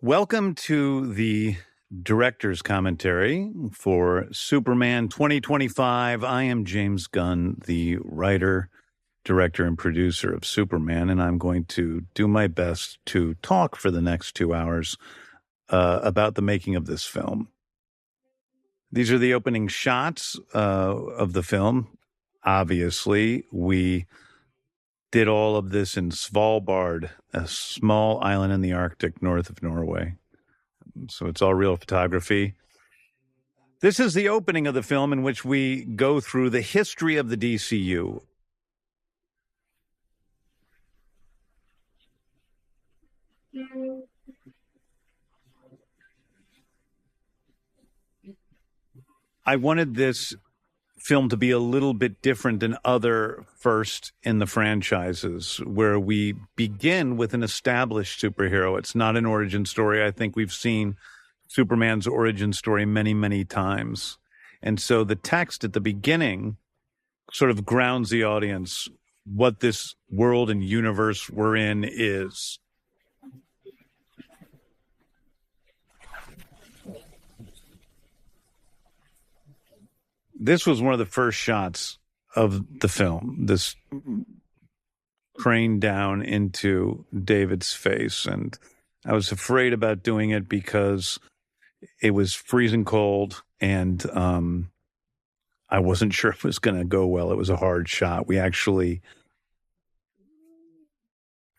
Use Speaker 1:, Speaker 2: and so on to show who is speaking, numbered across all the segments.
Speaker 1: Welcome to the director's commentary for Superman 2025. I am James Gunn, the writer, director, and producer of Superman, and I'm going to do my best to talk for the next 2 hours about the making of this film. These are the opening shots of the film. Obviously, we did all of this in Svalbard, a small island in the Arctic north of Norway. So it's all real photography. This is the opening of the film in which we go through the history of the DCU. I wanted this film to be a little bit different than other first in the franchises, where we begin with an established superhero. It's not an origin story. I think we've seen Superman's origin story many, many times. And so the text at the beginning sort of grounds the audience what this world and universe we're in is. This was one of the first shots of the film, this crane down into David's face. And I was afraid about doing it because it was freezing cold and I wasn't sure it was going to go well. It was a hard shot. We actually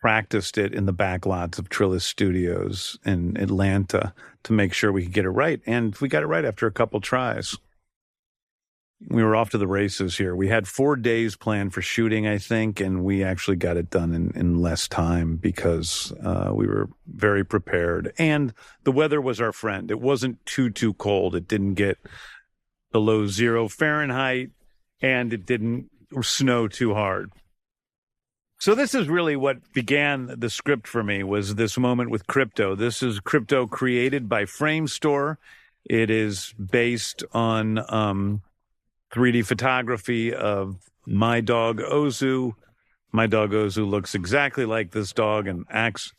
Speaker 1: practiced it in the back lots of Trillis Studios in Atlanta to make sure we could get it right. And we got it right after a couple tries. We were off to the races here. We had 4 days planned for shooting, I think, and we actually got it done in less time because we were very prepared. And the weather was our friend. It wasn't too cold. It didn't get below 0 Fahrenheit, and it didn't snow too hard. So this is really what began the script for me, was this moment with Krypto. This is Krypto created by Framestore. It is based on 3D photography of my dog Ozu. My dog Ozu looks exactly like this dog and acts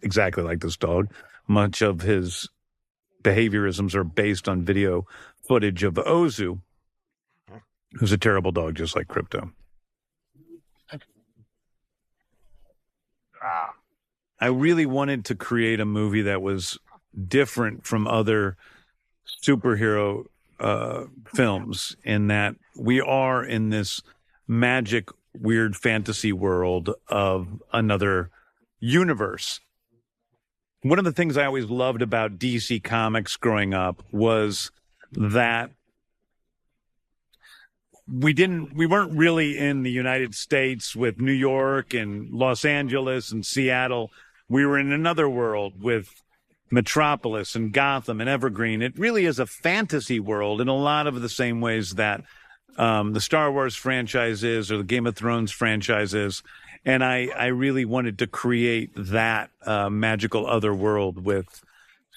Speaker 1: exactly like this dog. Much of his behaviorisms are based on video footage of Ozu, who's a terrible dog just like Krypto. I really wanted to create a movie that was different from other superhero films, in that we are in this magic, weird fantasy world of another universe. One of the things I always loved about DC Comics growing up was that we weren't really in the United States with New York and Los Angeles and Seattle. We were in another world with Metropolis and Gotham and Evergreen. It really is a fantasy world in a lot of the same ways that the Star Wars franchise is, or the Game of Thrones franchise is. And I really wanted to create that magical other world with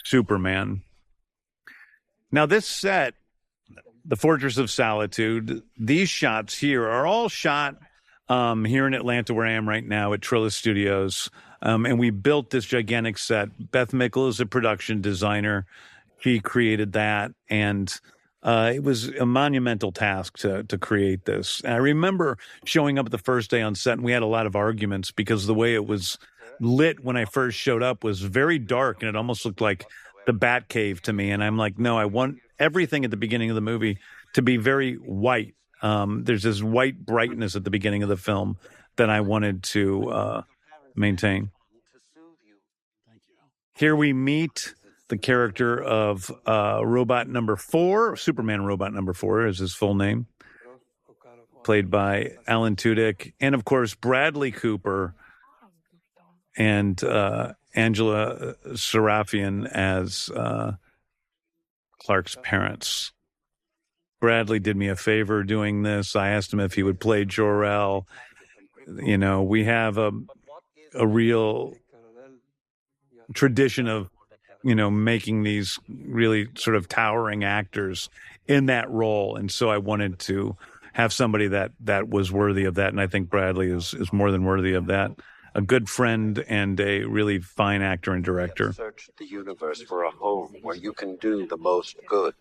Speaker 1: Superman. Now, this set, the Fortress of Solitude, these shots here are all shot here in Atlanta, where I am right now at Trillis Studios. And we built this gigantic set. Beth Mickle is a production designer. She created that. And it was a monumental task to create this. And I remember showing up the first day on set, and we had a lot of arguments because the way it was lit when I first showed up was very dark, and it almost looked like the Batcave to me. And I'm like, no, I want everything at the beginning of the movie to be very white. There's this white brightness at the beginning of the film that I wanted to maintain. Here we meet the character of Robot Number 4, Superman Robot Number 4 is his full name, played by Alan Tudyk, and of course Bradley Cooper and Angela Sarafian as Clark's parents. Bradley did me a favor doing this. I asked him if he would play Jor-El. You know, we have a real tradition of, you know, making these really sort of towering actors in that role. And so I wanted to have somebody that was worthy of that. And I think Bradley is more than worthy of that. a good friend and a really fine actor and director.
Speaker 2: Search the universe for a home where you can do the most good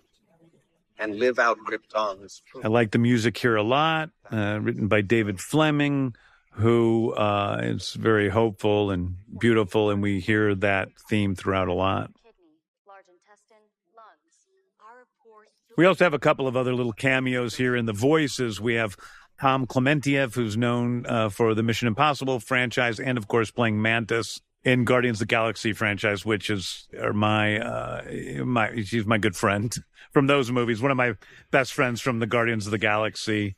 Speaker 2: and live out Krypton's truth.
Speaker 1: I like the music here a lot, written by David Fleming, who is very hopeful and beautiful, and we hear that theme throughout a lot. We also have a couple of other little cameos here in the voices. We have Tom Clementiev, who's known for the Mission Impossible franchise and, of course, playing Mantis in Guardians of the Galaxy franchise, which is she's my good friend from those movies. One of my best friends from the Guardians of the Galaxy.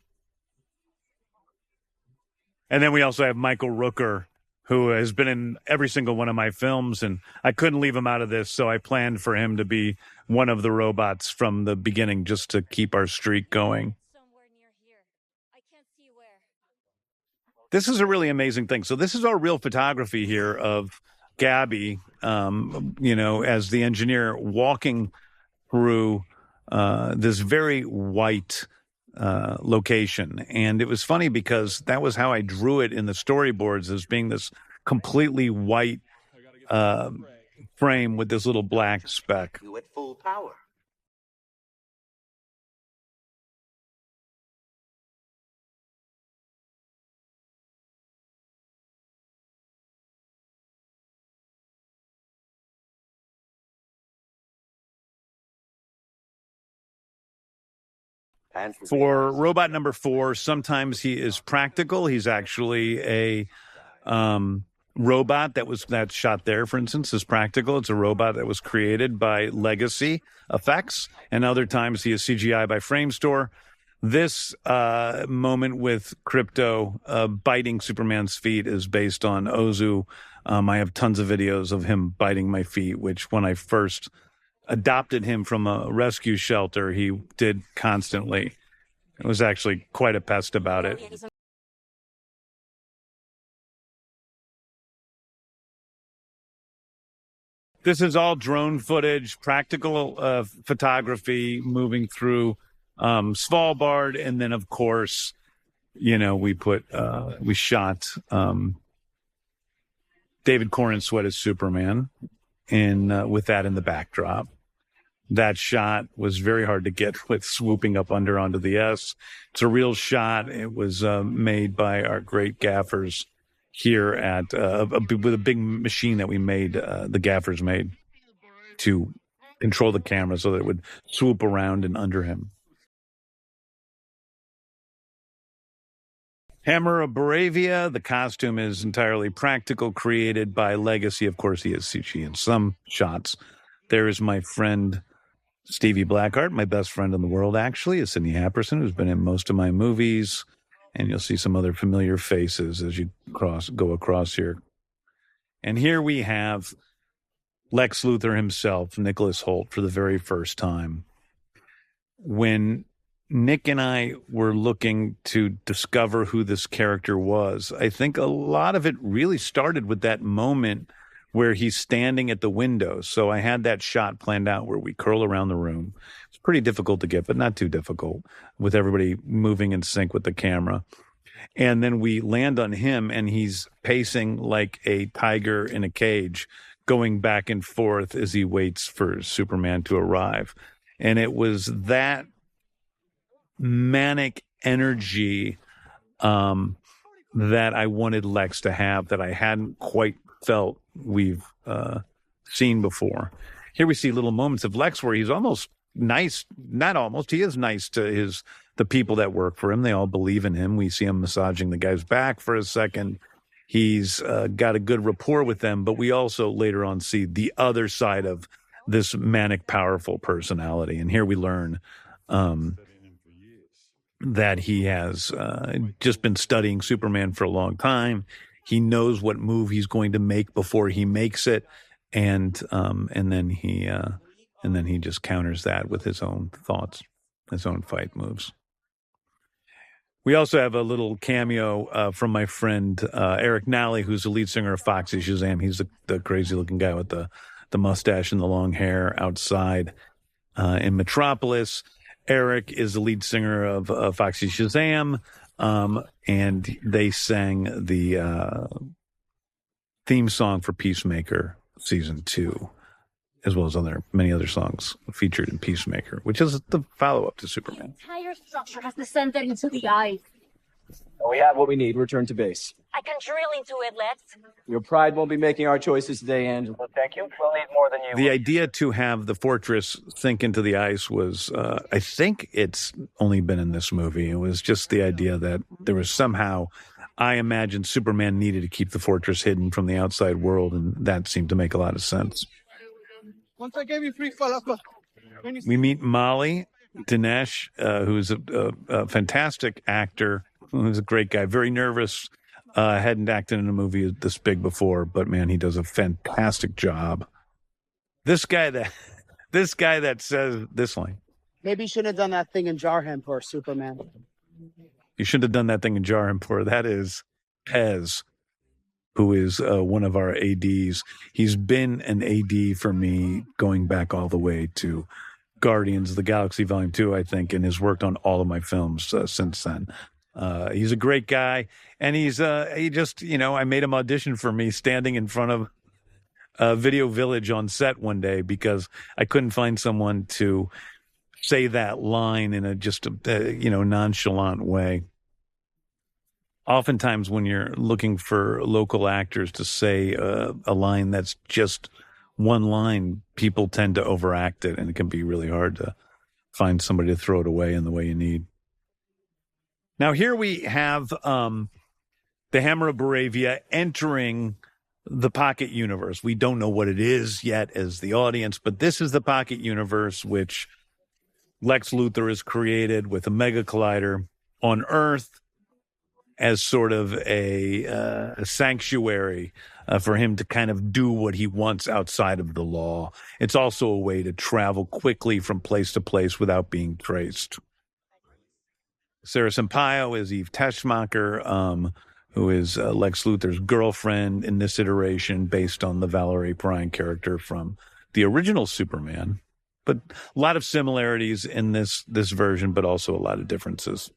Speaker 1: And then we also have Michael Rooker, who has been in every single one of my films, and I couldn't leave him out of this, so I planned for him to be one of the robots from the beginning just to keep our streak going. This is a really amazing thing. So this is our real photography here of Gabby, as the engineer walking through this very white location. And it was funny because that was how I drew it in the storyboards, as being this completely white frame with this little black speck.
Speaker 2: You at full power.
Speaker 1: For robot number 4, sometimes he is practical. He's actually a robot that's shot there, for instance, is practical. It's a robot that was created by Legacy Effects, and other times he is CGI by Framestore. This moment with Krypto biting Superman's feet is based on Ozu. I have tons of videos of him biting my feet, which when I first adopted him from a rescue shelter, he did constantly. It was actually quite a pest about it. This is all drone footage, practical photography moving through Svalbard, and then of course, we shot David Corenswet as Superman, and with that in the backdrop. That shot was very hard to get with swooping up under onto the S. It's a real shot. It was made by our great gaffers here at with a big machine that we made, the gaffers made to control the camera so that it would swoop around and under him. Hammer of Baravia, the costume is entirely practical, created by Legacy. Of course, he is CG in some shots. There is my friend Stevie Blackheart, my best friend in the world, actually, is Sidney Happerson, who's been in most of my movies. And you'll see some other familiar faces as you go across here. And here we have Lex Luthor himself, Nicholas Hoult, for the very first time. When Nick and I were looking to discover who this character was, I think a lot of it really started with that moment where he's standing at the window. So I had that shot planned out where we curl around the room. It's pretty difficult to get, but not too difficult, with everybody moving in sync with the camera. And then we land on him, and he's pacing like a tiger in a cage, going back and forth as he waits for Superman to arrive. And it was that manic energy that I wanted Lex to have, that I hadn't quite felt we've seen before. Here we see little moments of Lex where he's almost nice, not almost, he is nice to the people that work for him. They all believe in him. We see him massaging the guy's back for a second. He's got a good rapport with them, but we also later on see the other side of this manic, powerful personality. And here we learn that he has just been studying Superman for a long time. He knows what move he's going to make before he makes it, and then he just counters that with his own thoughts, his own fight moves. We also have a little cameo from my friend Eric Nally, who's the lead singer of Foxy Shazam. He's the crazy-looking guy with the mustache and the long hair outside in Metropolis. Eric is the lead singer of Foxy Shazam, and they sang the theme song for Peacemaker season 2, as well as many other songs featured in Peacemaker, which is the follow-up to Superman.
Speaker 3: The entire structure has descended into the eye.
Speaker 4: We have what we need. Return to base.
Speaker 3: I can drill into it, Lex.
Speaker 4: Your pride won't be making our choices today, Angela. Thank you. We'll need more than you.
Speaker 1: The idea to have the fortress sink into the ice was, I think it's only been in this movie. It was just the idea that there was somehow, I imagined Superman needed to keep the fortress hidden from the outside world, and that seemed to make a lot of sense.
Speaker 5: Once I gave you free falafel.
Speaker 1: We meet Molly Dinesh, who's a fantastic actor, who's a great guy, very nervous, hadn't acted in a movie this big before, but man, he does a fantastic job. This guy that says this line.
Speaker 5: Maybe you shouldn't have done that thing in Jarheim for Superman.
Speaker 1: You shouldn't have done that thing in Jarheim for. That is Pez, who is one of our ADs. He's been an AD for me going back all the way to Guardians of the Galaxy Volume 2, I think, and has worked on all of my films since then. He's a great guy, and he just, I made him audition for me standing in front of Video Village on set one day because I couldn't find someone to say that line in a nonchalant way. Oftentimes when you're looking for local actors to say a line that's just one line, people tend to overact it, and it can be really hard to find somebody to throw it away in the way you need. Now, here we have the Hammer of Baravia entering the Pocket Universe. We don't know what it is yet as the audience, but this is the Pocket Universe, which Lex Luthor has created with a mega collider on Earth as sort of a sanctuary for him to kind of do what he wants outside of the law. It's also a way to travel quickly from place to place without being traced. Sarah Sampaio is Eve Teschmacher, who is Lex Luthor's girlfriend in this iteration based on the Valerie Perrine character from the original Superman. But a lot of similarities in this version, but also a lot of differences.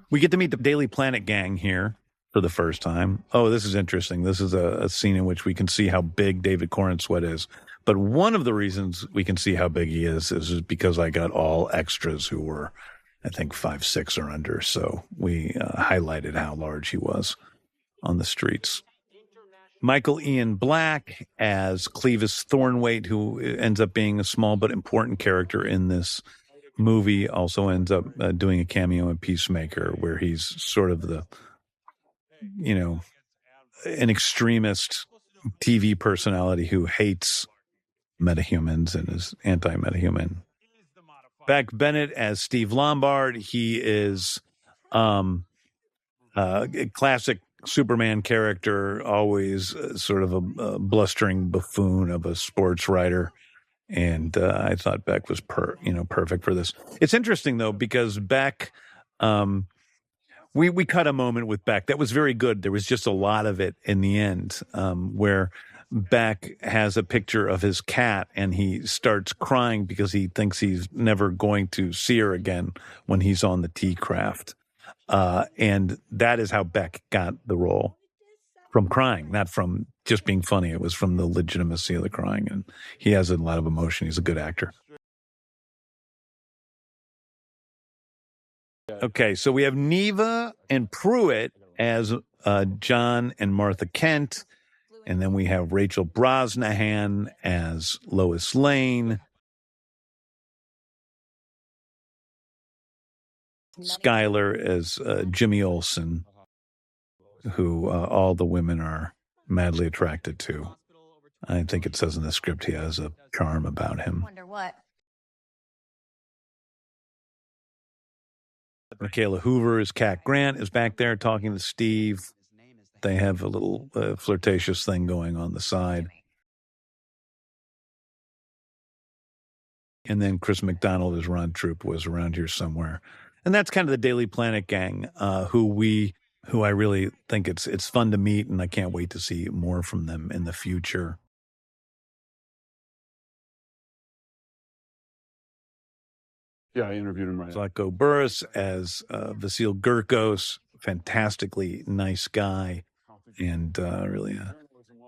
Speaker 1: We get to meet the Daily Planet gang here for the first time. Oh, this is interesting. This is a scene in which we can see how big David Corenswet is. But one of the reasons we can see how big he is because I got all extras who were, I think, 5'6" or under. So we highlighted how large he was on the streets. Michael Ian Black as Clevis Thornweight, who ends up being a small but important character in this movie, also ends up doing a cameo in Peacemaker, where he's sort of an extremist TV personality who hates metahumans and is anti-metahuman. Beck Bennett as Steve Lombard. He is a classic Superman character, always sort of a blustering buffoon of a sports writer. And I thought Beck was perfect for this. It's interesting, though, because Beck, we cut a moment with Beck. That was very good. There was just a lot of it in the end where Beck has a picture of his cat and he starts crying because he thinks he's never going to see her again when he's on the T-Craft. And that is how Beck got the role, from crying, not from just being funny. It was from the legitimacy of the crying, and he has a lot of emotion. He's a good actor. Okay, so we have Neva and Pruitt as John and Martha Kent, and then we have Rachel Brosnahan as Lois Lane, Skyler as Jimmy Olsen, who all the women are madly attracted to. I think it says in the script he has a charm about him.
Speaker 3: Wonder what?
Speaker 1: Michaela Hoover as Cat Grant is back there talking to Steve. They have a little flirtatious thing going on the side. And then Chris McDonald as Ron Troop was around here somewhere. And that's kind of the Daily Planet gang, who I really think it's fun to meet, and I can't wait to see more from them in the future.
Speaker 6: Yeah, I interviewed him right after.
Speaker 1: Zlatko Burris as Vasil Gurkos, fantastically nice guy, and really a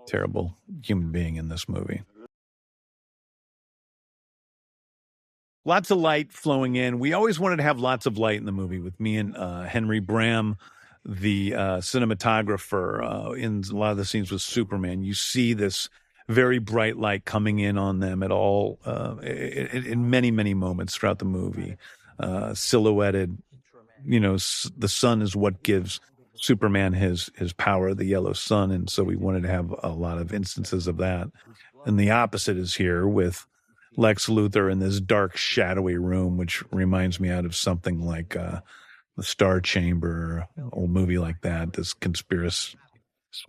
Speaker 1: terrible human being in this movie. Lots of light flowing in. We always wanted to have lots of light in the movie with me and Henry Bram, the cinematographer, in a lot of the scenes with Superman. You see this very bright light coming in on them at all, in many, many moments throughout the movie. Silhouetted, the sun is what gives Superman his power, the yellow sun. And so we wanted to have a lot of instances of that. And the opposite is here with Lex Luthor in this dark, shadowy room, which reminds me out of something like the Star Chamber, old movie like that. This conspiracy,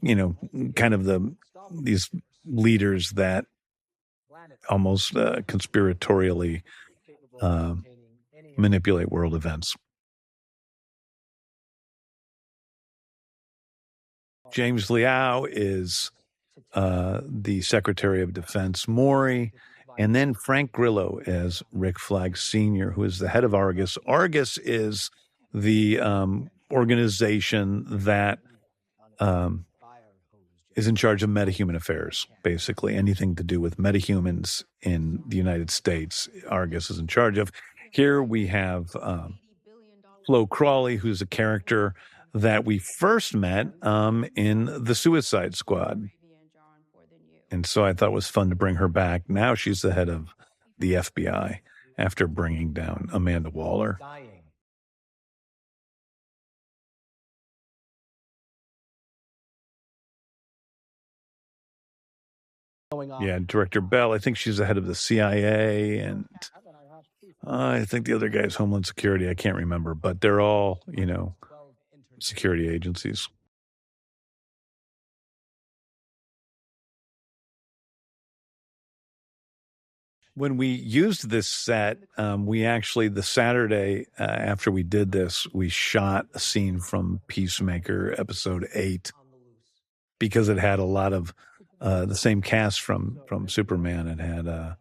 Speaker 1: kind of these leaders that almost conspiratorially manipulate world events. James Liao is the Secretary of Defense, Maury. And then Frank Grillo as Rick Flag Sr., who is the head of Argus. Argus is the organization that is in charge of metahuman affairs, basically. Anything to do with metahumans in the United States, Argus is in charge of. Here we have Flo Crawley, who's a character that we first met in The Suicide Squad. And so I thought it was fun to bring her back. Now she's the head of the FBI after bringing down Amanda Waller. Yeah, Director Bell, I think she's the head of the CIA, and I think the other guy is Homeland Security. I can't remember, but they're all, security agencies. When we used this set, we actually, the Saturday after we did this, we shot a scene from Peacemaker episode 8 because it had a lot of the same cast from Superman. It had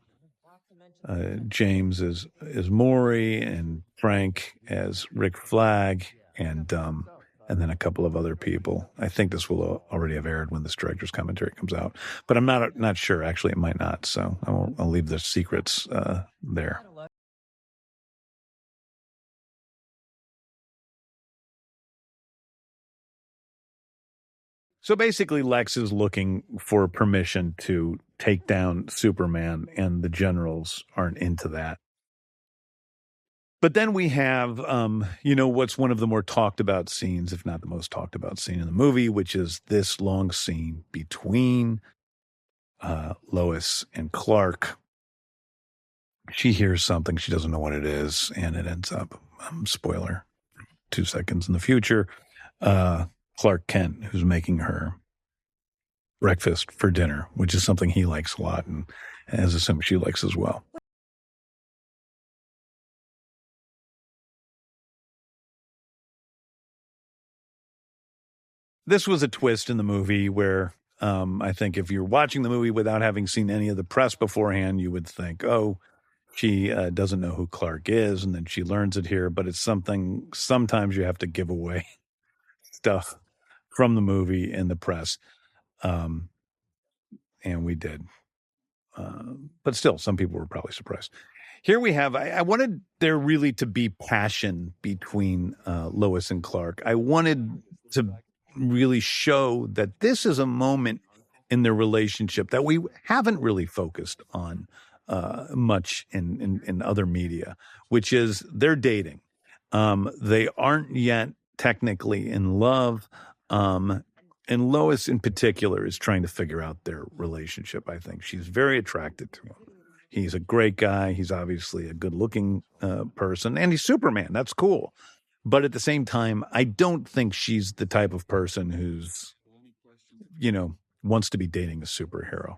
Speaker 1: James as Maury and Frank as Rick Flag and then a couple of other people. I think this will already have aired when this director's commentary comes out, but I'm not sure. Actually, it might not. So I'll leave the secrets there. So basically, Lex is looking for permission to take down Superman, and the generals aren't into that. But then we have, what's one of the more talked about scenes, if not the most talked about scene in the movie, which is this long scene between Lois and Clark. She hears something. She doesn't know what it is. And it ends up, spoiler, 2 seconds in the future, Clark Kent, who's making her breakfast for dinner, which is something he likes a lot and has assumed she likes as well. This was a twist in the movie where I think if you're watching the movie without having seen any of the press beforehand, you would think, oh, she doesn't know who Clark is, and then she learns it here. But it's something, sometimes you have to give away stuff from the movie in the press. And we did. But still, some people were probably surprised. Here we have, I wanted there really to be passion between Lois and Clark. I wanted to really show that this is a moment in their relationship that we haven't really focused on much in other media, which is they're dating. They aren't yet technically in love. And Lois in particular is trying to figure out their relationship. I think she's very attracted to him. He's a great guy. He's obviously a good looking person, and he's Superman. That's cool. But at the same time, I don't think she's the type of person who's, wants to be dating a superhero.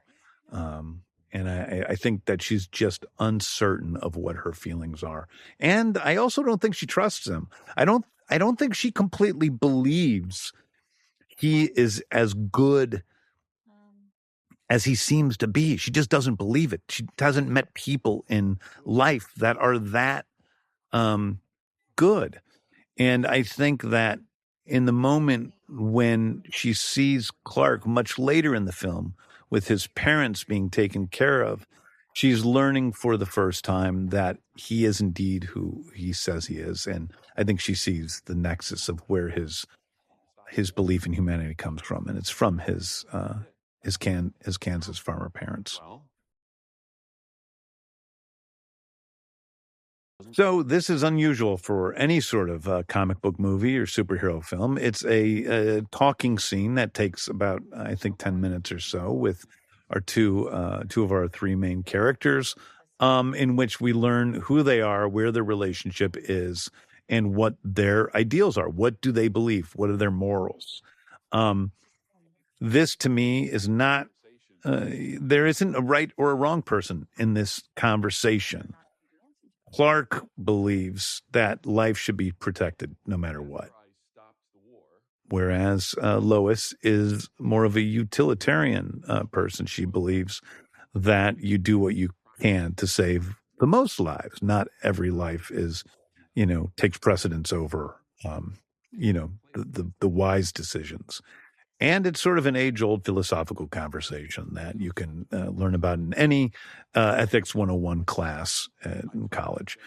Speaker 1: And I think that she's just uncertain of what her feelings are. And I also don't think she trusts him. I don't think she completely believes he is as good as he seems to be. She just doesn't believe it. She hasn't met people in life that are that good. And I think that in the moment when she sees Clark much later in the film with his parents being taken care of, she's learning for the first time that he is indeed who he says he is. And I think she sees the nexus of where his belief in humanity comes from. And it's from his Kansas farmer parents. So this is unusual for any sort of comic book movie or superhero film. It's a talking scene that takes about, I think, 10 minutes or so with our two of our three main characters, in which we learn who they are, where their relationship is, and what their ideals are. What do they believe? What are their morals? This, to me, is not, there isn't a right or a wrong person in this conversation. Clark believes that life should be protected no matter what, whereas Lois is more of a utilitarian person. She believes that you do what you can to save the most lives. Not every life is, takes precedence over, the wise decisions. And it's sort of an age-old philosophical conversation that you can learn about in any Ethics 101 class in college.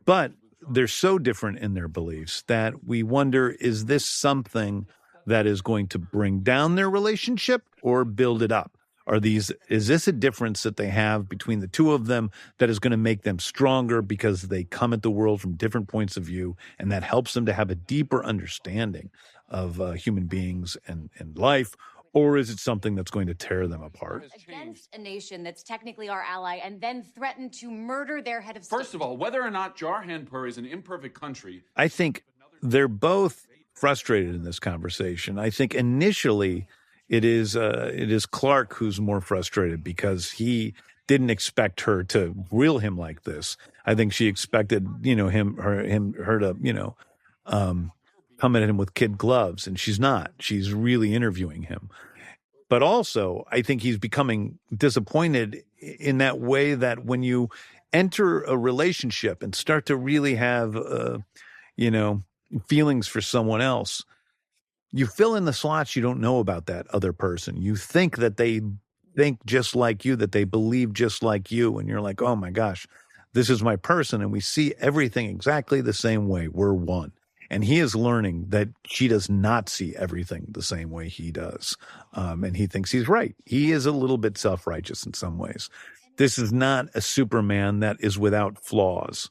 Speaker 1: But they're so different in their beliefs that we wonder, is this something that is going to bring down their relationship or build it up? Is this a difference that they have between the two of them that is going to make them stronger because they come at the world from different points of view, and that helps them to have a deeper understanding of human beings and life? Or is it something that's going to tear them apart?
Speaker 6: Against a nation that's technically our ally and then threaten to murder their head of state.
Speaker 7: First of all, whether or not Jarhanpur is an imperfect country.
Speaker 1: I think they're both frustrated in this conversation. I think initially it is Clark who's more frustrated because he didn't expect her to grill him like this. I think she expected, her to, come at him with kid gloves, and she's not. She's really interviewing him. But also, I think he's becoming disappointed in that way that when you enter a relationship and start to really have, feelings for someone else, you fill in the slots you don't know about that other person. You think that they think just like you, that they believe just like you, and you're like, oh my gosh, this is my person, and we see everything exactly the same way. We're one. And he is learning that she does not see everything the same way he does. And he thinks he's right. He is a little bit self-righteous in some ways. This is not a Superman that is without flaws.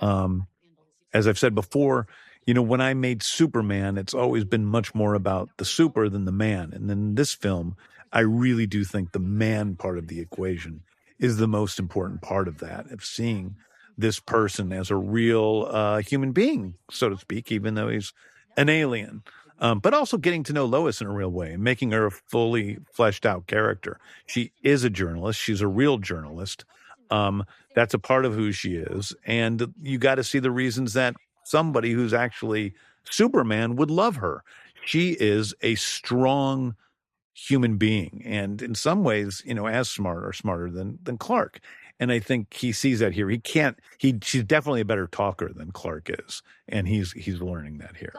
Speaker 1: As I've said before, when I made Superman, it's always been much more about the super than the man. And in this film, I really do think the man part of the equation is the most important part of that, of seeing this person as a real human being, so to speak, even though he's an alien. But also getting to know Lois in a real way and making her a fully fleshed out character. She is a journalist. She's a real journalist. That's a part of who she is. And you got to see the reasons that somebody who's actually Superman would love her. She is a strong human being, and in some ways, as smart or smarter than Clark. And I think he sees that here. She's definitely a better talker than Clark is. And he's learning that here.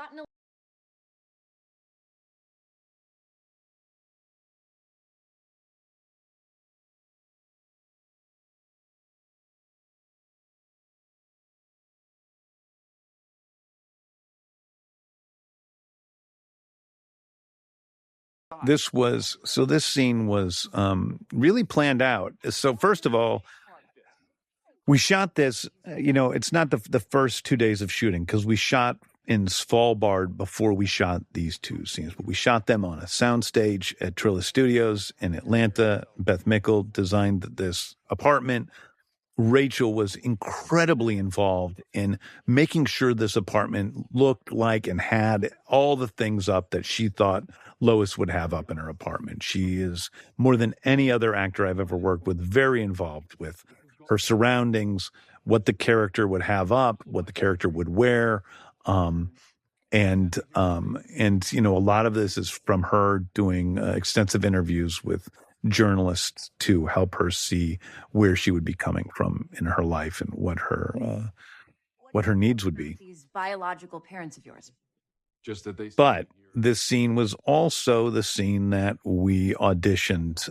Speaker 1: This scene was really planned out. So first of all, we shot this, it's not the first 2 days of shooting, because we shot in Svalbard before we shot these two scenes. But we shot them on a soundstage at Trilla Studios in Atlanta. Beth Mickle designed this apartment. Rachel was incredibly involved in making sure this apartment looked like and had all the things up that she thought Lois would have up in her apartment. She is, more than any other actor I've ever worked with, very involved with her surroundings, what the character would have up, what the character would wear. And a lot of this is from her doing extensive interviews with journalists to help her see where she would be coming from in her life and what her what her needs would be.
Speaker 6: These biological parents of yours.
Speaker 7: Just that they.
Speaker 1: But this scene was also the scene that we auditioned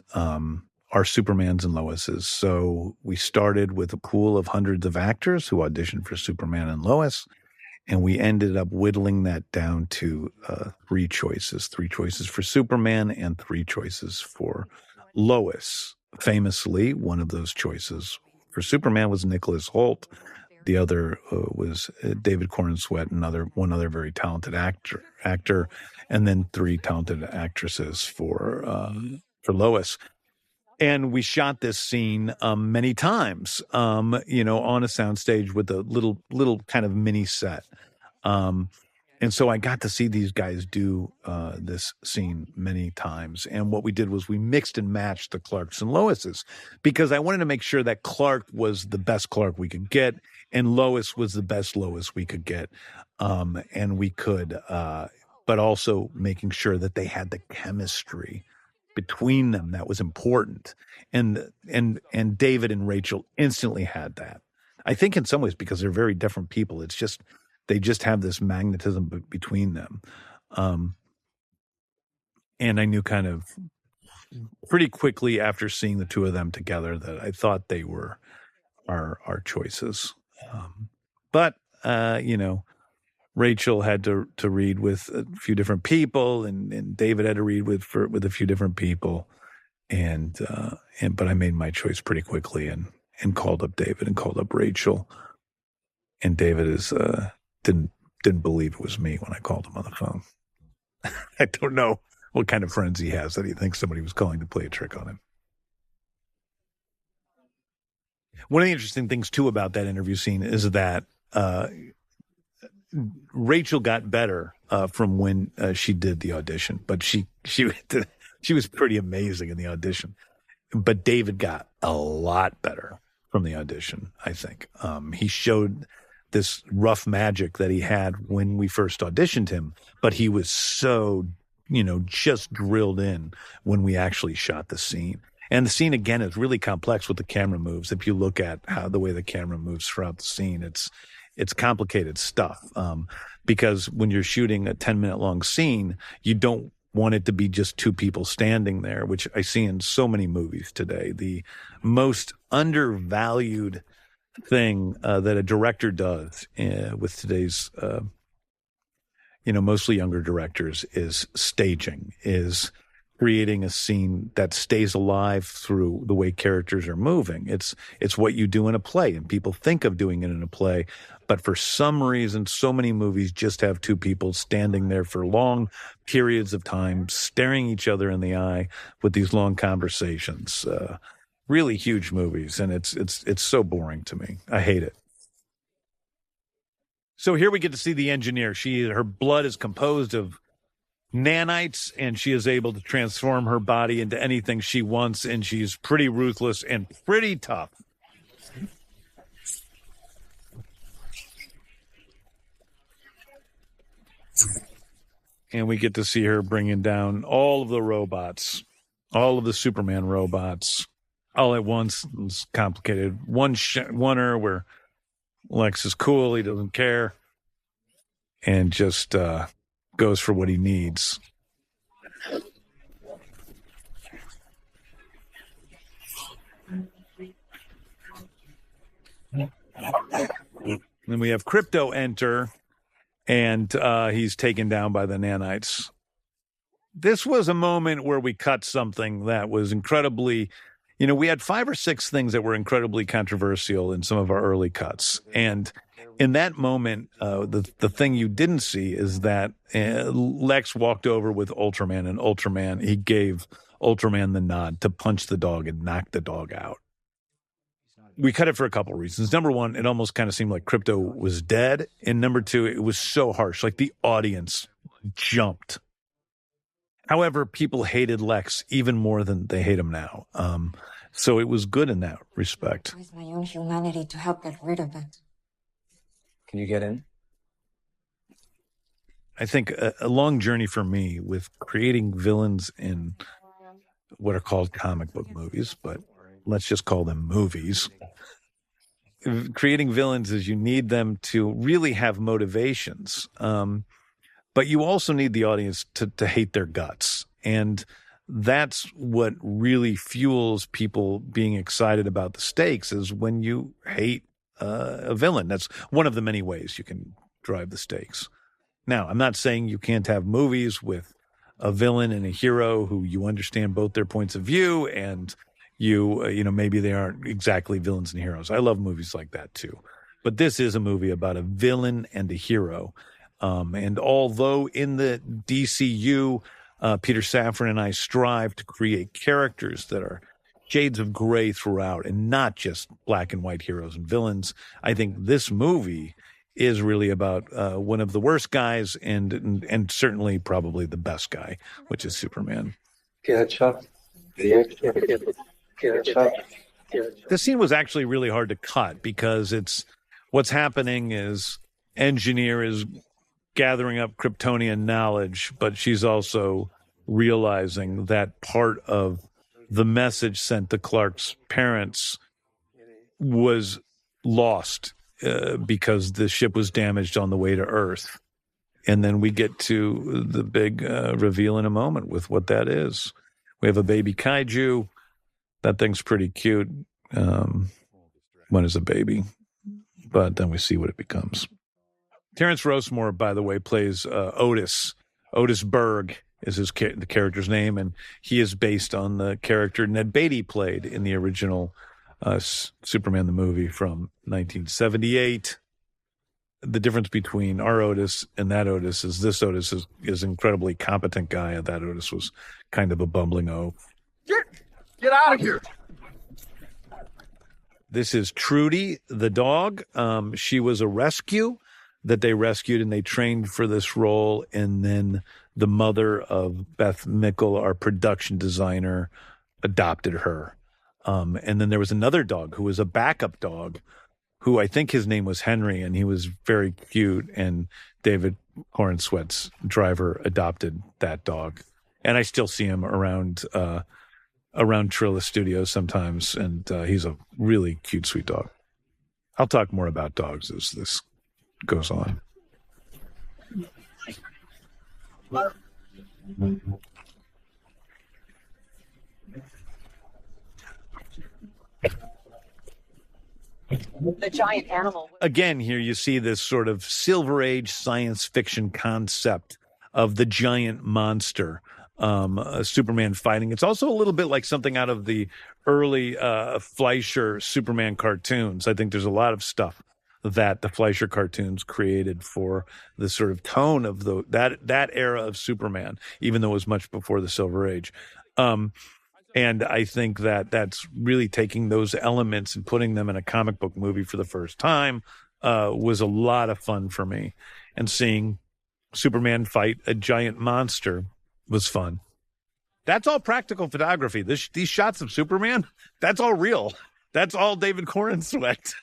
Speaker 1: our Supermans and Loises. So we started with a pool of hundreds of actors who auditioned for Superman and Lois, and we ended up whittling that down to three choices for Superman and three choices for Lois. Famously, one of those choices for Superman was Nicholas Hoult. The other was David Corenswet, one other very talented actor, and then three talented actresses for Lois. And we shot this scene many times, on a soundstage with a little kind of mini set. And so I got to see these guys do this scene many times. And what we did was we mixed and matched the Clarks and Loises, because I wanted to make sure that Clark was the best Clark we could get and Lois was the best Lois we could get. And we could, but also making sure that they had the chemistry between them that was important. And David and Rachel instantly had that. I think in some ways because they're very different people. It's just, they just have this magnetism between them. And I knew kind of pretty quickly after seeing the two of them together that I thought they were our choices. But Rachel had to read with a few different people, and David had to read with a few different people, but I made my choice pretty quickly and called up David and called up Rachel, and David didn't believe it was me when I called him on the phone. I don't know what kind of friends he has that he thinks somebody was calling to play a trick on him. One of the interesting things too about that interview scene is that Rachel got better from when she did the audition, but she was pretty amazing in the audition. But David got a lot better from the audition, I think. He showed this rough magic that he had when we first auditioned him, but he was so, just drilled in when we actually shot the scene. And the scene, again, is really complex with the camera moves. If you look at the way the camera moves throughout the scene, it's complicated stuff. Because when you're shooting a 10-minute long scene, you don't want it to be just two people standing there, which I see in so many movies today. The most undervalued thing that a director does with today's, mostly younger directors is staging, is creating a scene that stays alive through the way characters are moving. It's what you do in a play, and people think of doing it in a play, but for some reason, so many movies just have two people standing there for long periods of time, staring each other in the eye with these long conversations. Really huge movies, and it's so boring to me. I hate it. So here we get to see the engineer. Her blood is composed of nanites, and she is able to transform her body into anything she wants, and she's pretty ruthless and pretty tough. And we get to see her bringing down all of the robots, all of the Superman robots, all at once. It's complicated. One-er where Lex is cool, he doesn't care, and just goes for what he needs. Then we have Krypto enter, and he's taken down by the nanites. This was a moment where we cut something that was incredibly, we had 5 or 6 things that were incredibly controversial in some of our early cuts. And in that moment, the thing you didn't see is that Lex walked over with Ultraman, and he gave Ultraman the nod to punch the dog and knock the dog out. We cut it for a couple of reasons. Number one, it almost kind of seemed like Krypto was dead. And number two, it was so harsh. Like the audience jumped. However, people hated Lex even more than they hate him now. So it was good in that respect.
Speaker 8: With my own humanity to help get rid of it.
Speaker 4: Can you get in?
Speaker 1: I think a long journey for me with creating villains in what are called comic book movies, but let's just call them movies, creating villains is you need them to really have motivations. But you also need the audience to hate their guts. And that's what really fuels people being excited about the stakes, is when you hate a villain. That's one of the many ways you can drive the stakes. Now, I'm not saying you can't have movies with a villain and a hero who you understand both their points of view, and maybe they aren't exactly villains and heroes. I love movies like that too. But this is a movie about a villain and a hero. And although in the DCU, Peter Safran and I strive to create characters that are shades of gray throughout and not just black and white heroes and villains, I think this movie is really about one of the worst guys and certainly probably the best guy, which is Superman. The scene was actually really hard to cut because what's happening is Engineer is gathering up Kryptonian knowledge, but she's also realizing that part of the message sent to Clark's parents was lost because the ship was damaged on the way to Earth. And then we get to the big reveal in a moment with what that is. We have a baby kaiju. That thing's pretty cute when it's a baby, but then we see what it becomes. Terrence Rosemore, by the way, plays Otis. Otis Berg is the character's name, and he is based on the character Ned Beatty played in the original Superman the movie from 1978. The difference between our Otis and that Otis is this Otis is an incredibly competent guy, and that Otis was kind of a bumbling oaf.
Speaker 9: Get out of here!
Speaker 1: This is Trudy, the dog. She was a rescue that they rescued and they trained for this role. And then the mother of Beth Mickle, our production designer, adopted her. And then there was another dog who was a backup dog who I think his name was Henry, and he was very cute. And David Hornswett's driver adopted that dog. And I still see him around Trilla Studios sometimes. And he's a really cute, sweet dog. I'll talk more about dogs as this goes on.
Speaker 3: The giant animal.
Speaker 1: Again, here you see this sort of Silver Age science fiction concept of the giant monster, Superman fighting. It's also a little bit like something out of the early Fleischer Superman cartoons. I think there's a lot of stuff that the Fleischer cartoons created for the sort of tone of that era of Superman, even though it was much before the Silver Age. And I think that that's really taking those elements and putting them in a comic book movie for the first time was a lot of fun for me. And seeing Superman fight a giant monster was fun. That's all practical photography. These shots of Superman, that's all real. That's all David Corenswet.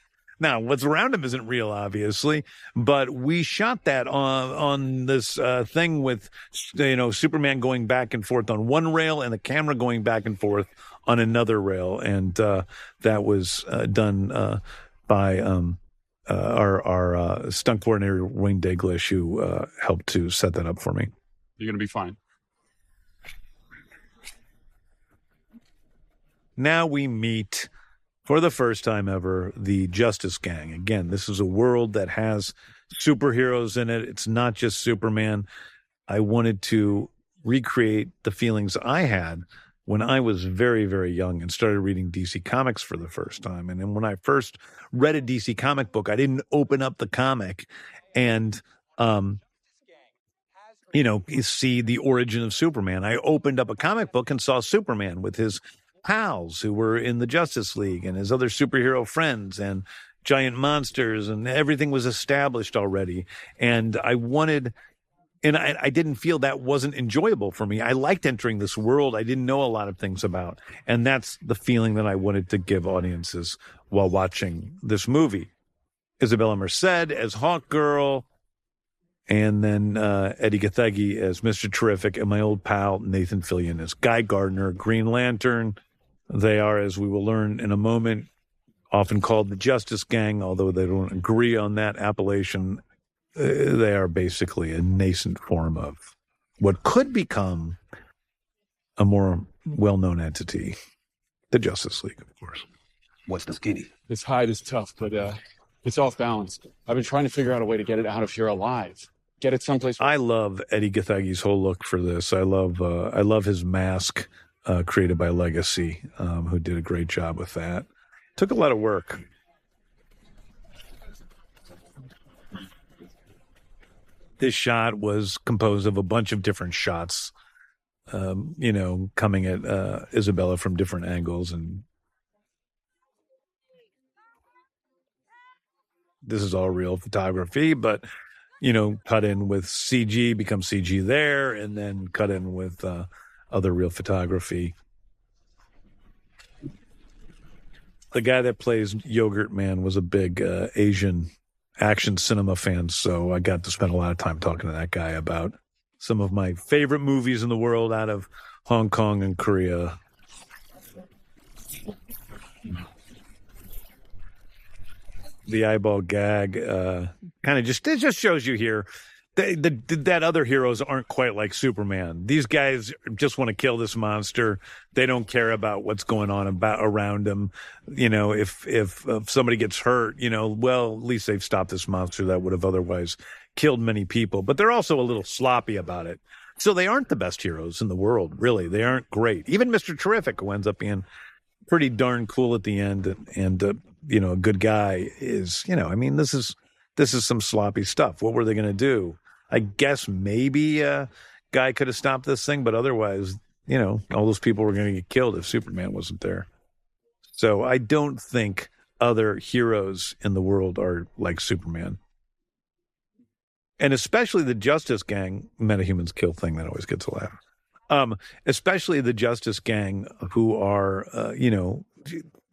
Speaker 1: Now, what's around him isn't real, obviously, but we shot that on this thing with, Superman going back and forth on one rail and the camera going back and forth on another rail. And that was done by our stunt coordinator, Wayne Daglish, who helped to set that up for me.
Speaker 7: You're going to be fine.
Speaker 1: Now we meet, for the first time ever, the Justice Gang. Again, this is a world that has superheroes in it. It's not just Superman. I wanted to recreate the feelings I had when I was very, very young and started reading DC Comics for the first time. And then when I first read a DC comic book, I didn't open up the comic and, you see the origin of Superman. I opened up a comic book and saw Superman with his pals who were in the Justice League and his other superhero friends and giant monsters, and everything was established already. And I didn't feel that wasn't enjoyable for me. I liked entering this world I didn't know a lot of things about. And that's the feeling that I wanted to give audiences while watching this movie. Isabella Merced as Hawkgirl, and then Eddie Gathegi as Mr. Terrific, and my old pal Nathan Fillion as Guy Gardner, Green Lantern. They are, as we will learn in a moment, often called the Justice Gang, although they don't agree on that appellation. They are basically a nascent form of what could become a more well-known entity, the Justice League, of course.
Speaker 2: What's the skinny?
Speaker 10: This hide is tough, but it's off balance. I've been trying to figure out a way to get it out of here alive. Get it someplace.
Speaker 1: I love Eddie Gothagi's whole look for this. I love his mask created by Legacy, who did a great job with that. Took a lot of work. This shot was composed of a bunch of different shots, coming at Isabella from different angles. And this is all real photography, but, cut in with CG, becomes CG there, and then cut in with other real photography. The guy that plays Yogurt Man was a big Asian action cinema fan, so I got to spend a lot of time talking to that guy about some of my favorite movies in the world out of Hong Kong and Korea. The eyeball gag kind of it just shows you here that other heroes aren't quite like Superman. These guys just want to kill this monster. They don't care about what's going on around them. If somebody gets hurt, well, at least they've stopped this monster that would have otherwise killed many people. But they're also a little sloppy about it. So they aren't the best heroes in the world, really. They aren't great. Even Mr. Terrific, who ends up being pretty darn cool at the end and a good guy, is, this is some sloppy stuff. What were they going to do? I guess maybe a guy could have stopped this thing, but otherwise, all those people were going to get killed if Superman wasn't there. So I don't think other heroes in the world are like Superman. And especially the Justice Gang, metahumans kill thing that always gets a laugh. Especially the Justice Gang, who are,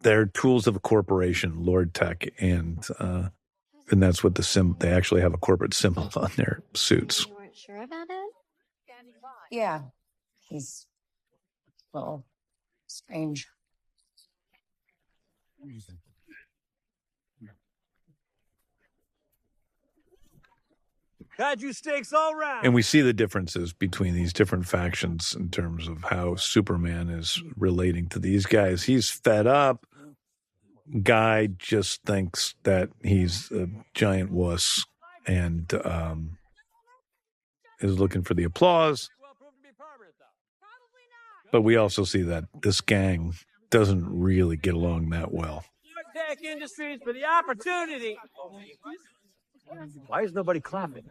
Speaker 1: they're tools of a corporation, Lord Tech, and that's what they actually have a corporate symbol on their suits.
Speaker 8: You weren't sure about it? Yeah. He's a little strange.
Speaker 4: Kaiju steaks all round.
Speaker 1: And we see the differences between these different factions in terms of how Superman is relating to these guys. He's fed up. Guy just thinks that he's a giant wuss and is looking for the applause. But we also see that this gang doesn't really get along that well.
Speaker 4: Tech Industries for the opportunity. Why is nobody clapping?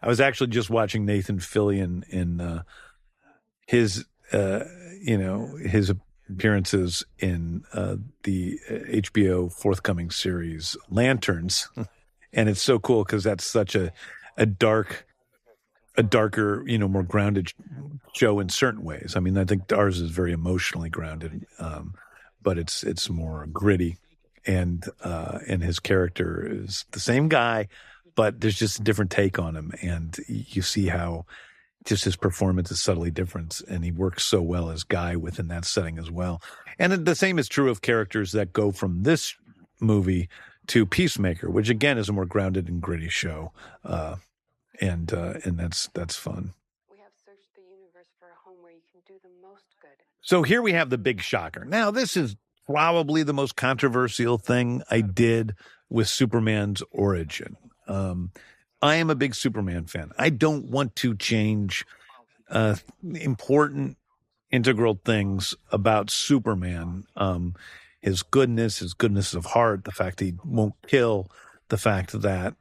Speaker 1: I was actually just watching Nathan Fillion in his appearances in the HBO forthcoming series Lanterns, and it's so cool because that's such a darker, more grounded show in certain ways. I mean, I think ours is very emotionally grounded, but it's more gritty, and his character is the same guy, but there's just a different take on him, and you see how just his performance is subtly different, and he works so well as Guy within that setting as well. And the same is true of characters that go from this movie to Peacemaker, which again is a more grounded and gritty show, and that's fun.
Speaker 8: We have searched the universe for a home where you can do the most good.
Speaker 1: So here we have the big shocker. Now, this is probably the most controversial thing I did with Superman's origin. I am a big Superman fan. I don't want to change important, integral things about Superman. His goodness of heart, the fact that he won't kill, the fact that,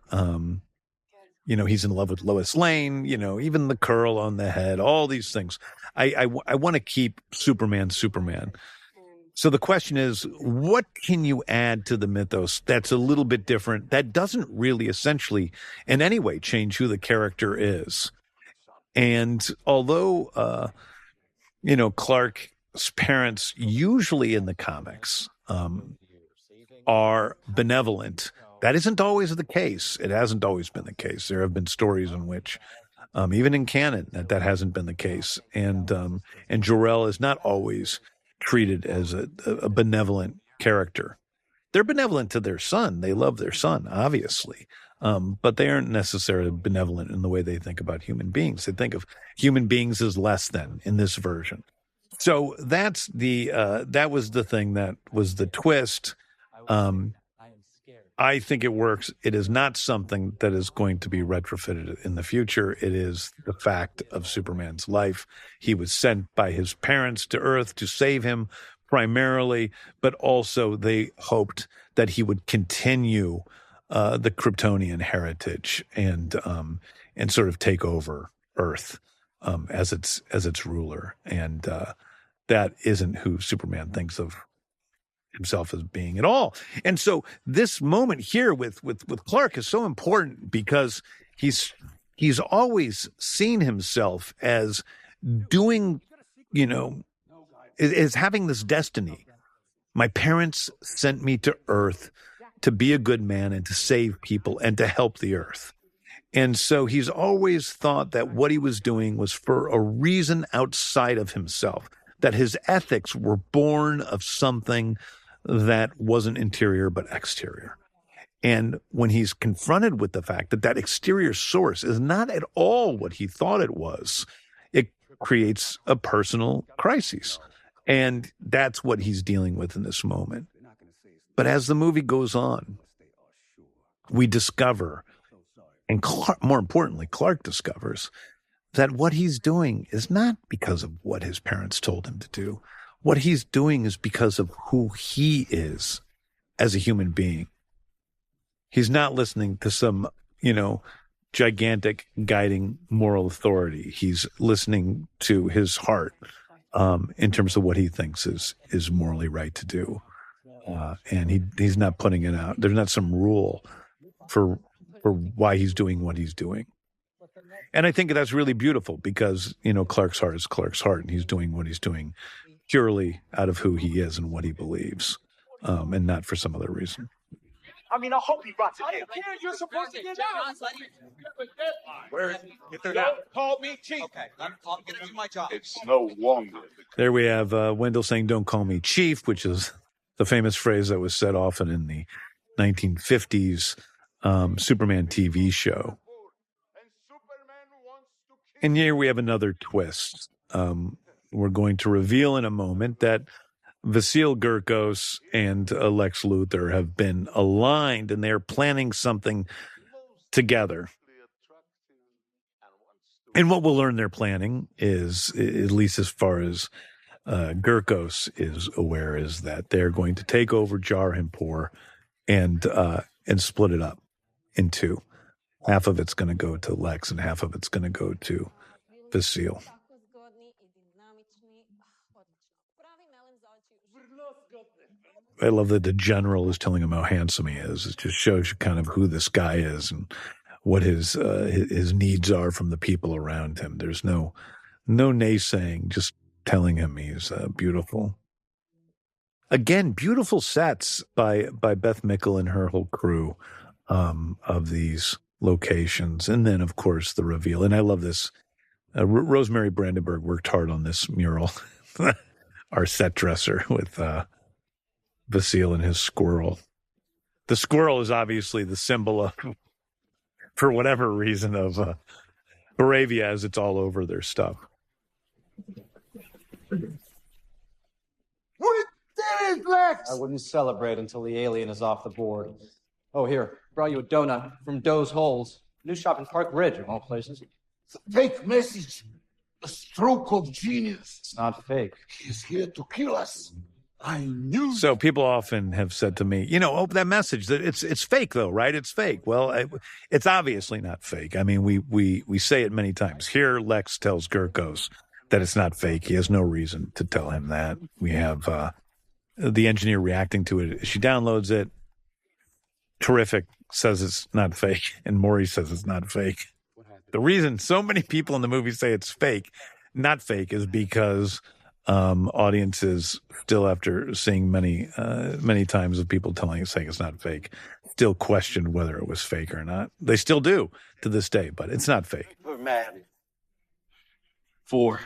Speaker 1: he's in love with Lois Lane, even the curl on the head, all these things. I want to keep Superman. So the question is, what can you add to the mythos that's a little bit different, that doesn't really essentially in any way change who the character is? And although, Clark's parents usually in the comics are benevolent, that isn't always the case. It hasn't always been the case. There have been stories in which Even in canon, that hasn't been the case. And Jor-El is not always treated as a benevolent character. They're benevolent to their son. They love their son, obviously. But they aren't necessarily benevolent in the way they think about human beings. They think of human beings as less than in this version. So that was the thing that was the twist. I think it works. It is not something that is going to be retrofitted in the future. It is the fact of Superman's life. He was sent by his parents to Earth to save him primarily, but also they hoped that he would continue the Kryptonian heritage and sort of take over Earth as its ruler. And that isn't who Superman thinks of himself as being at all. And so this moment here with Clark is so important because he's always seen himself as doing, is having this destiny. My parents sent me to Earth to be a good man and to save people and to help the Earth. And so he's always thought that what he was doing was for a reason outside of himself, that his ethics were born of something that wasn't interior but exterior. And when he's confronted with the fact that exterior source is not at all what he thought it was, it creates a personal crisis. And that's what he's dealing with in this moment. But as the movie goes on, we discover, and more importantly, Clark discovers, that what he's doing is not because of what his parents told him to do. What he's doing is because of who he is as a human being. He's not listening to some, gigantic guiding moral authority. He's listening to his heart in terms of what he thinks is morally right to do. And he's not putting it out. There's not some rule for why he's doing what he's doing. And I think that's really beautiful because, Clark's heart is Clark's heart, and he's doing what he's doing purely out of who he is and what he believes, and not for some other reason.
Speaker 9: I hope he rots it. You're supposed to get out. Where is he? Get there now. Call me chief. Okay, I'm going to do my job. It's no wonder.
Speaker 1: There we have Wendell saying, "Don't call me chief," which is the famous phrase that was said often in the 1950s Superman TV show. And here we have another twist. We're going to reveal in a moment that Vasil Gurkos and Lex Luthor have been aligned, and they're planning something together. And what we'll learn they're planning is, at least as far as Gurkos is aware, is that they're going to take over Jarhanpur and split it up in two. Half of it's going to go to Lex, and half of it's going to go to Vasil. I love that the general is telling him how handsome he is. It just shows you kind of who this guy is and what his needs are from the people around him. There's no naysaying, just telling him he's beautiful. Again, beautiful sets by Beth Mickle and her whole crew of these locations. And then, of course, the reveal. And I love this. Rosemary Brandenburg worked hard on this mural. Our set dresser with Vasil and his squirrel. The squirrel is obviously the symbol of, for whatever reason, of Baravia, as it's all over their stuff.
Speaker 9: We did it, Lex!
Speaker 4: I wouldn't celebrate until the alien is off the board. Oh, here. Brought you a donut from Doe's Holes. New shop in Park Ridge, of all places.
Speaker 9: It's a fake message. A stroke of genius.
Speaker 4: It's not fake.
Speaker 9: He's here to kill us. I knew.
Speaker 1: So people often have said to me, that message, that it's fake though, right? It's fake. Well, it's obviously not fake. I mean, we say it many times. Here, Lex tells Gurkos that it's not fake. He has no reason to tell him that. We have the engineer reacting to it. She downloads it. Terrific. Says it's not fake. And Maury says it's not fake. The reason so many people in the movie say it's fake, not fake, is because audiences still, after seeing many times of people saying it's not fake, still question whether it was fake or not. They still do to this day, but it's not fake.
Speaker 9: Superman?
Speaker 10: 4.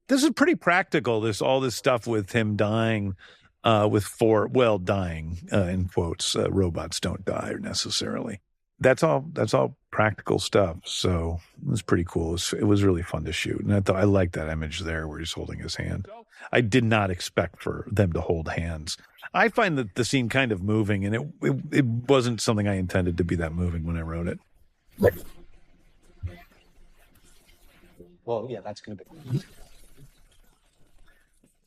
Speaker 1: This is pretty practical. All this stuff with him dying, dying in quotes. Robots don't die necessarily. That's all practical stuff. So it was pretty cool. It was really fun to shoot, and I liked that image there where he's holding his hand. I did not expect for them to hold hands. I find that the scene kind of moving, and it wasn't something I intended to be that moving when I wrote it.
Speaker 4: Well, yeah, that's going to be.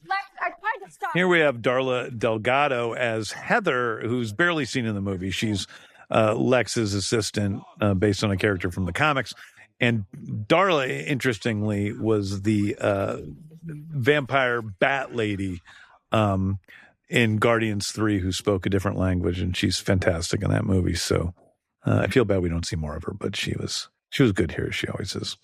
Speaker 3: Lex, I tried to stop.
Speaker 1: Here we have Darla Delgado as Heather, who's barely seen in the movie. She's Lex's assistant, based on a character from the comics. And Darla, interestingly, was the vampire bat lady in Guardians 3 who spoke a different language, and she's fantastic in that movie. So I feel bad we don't see more of her, but she was good here, as she always is.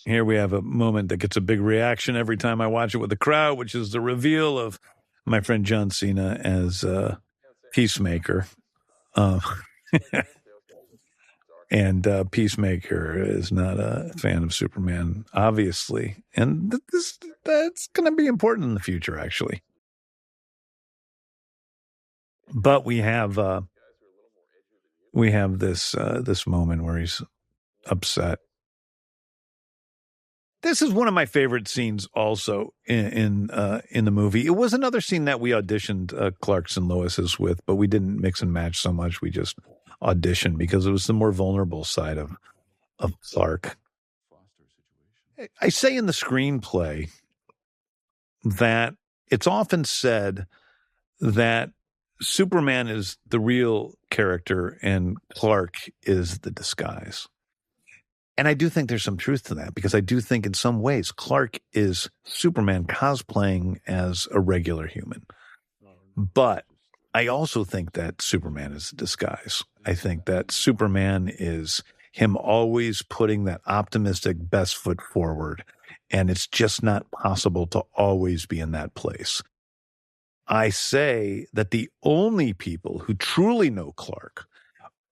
Speaker 1: Here we have a moment that gets a big reaction every time I watch it with the crowd, which is the reveal of my friend John Cena as Peacemaker. And Peacemaker is not a fan of Superman, obviously. And that's going to be important in the future, actually. But we have this moment where he's upset. This is one of my favorite scenes also in the movie. It was another scene that we auditioned Clark's and Lois's with, but we didn't mix and match so much. We just auditioned because it was the more vulnerable side of Clark. I say in the screenplay that it's often said that Superman is the real character and Clark is the disguise. And I do think there's some truth to that, because I do think in some ways Clark is Superman cosplaying as a regular human. But I also think that Superman is a disguise. I think that Superman is him always putting that optimistic best foot forward, and it's just not possible to always be in that place. I say that the only people who truly know Clark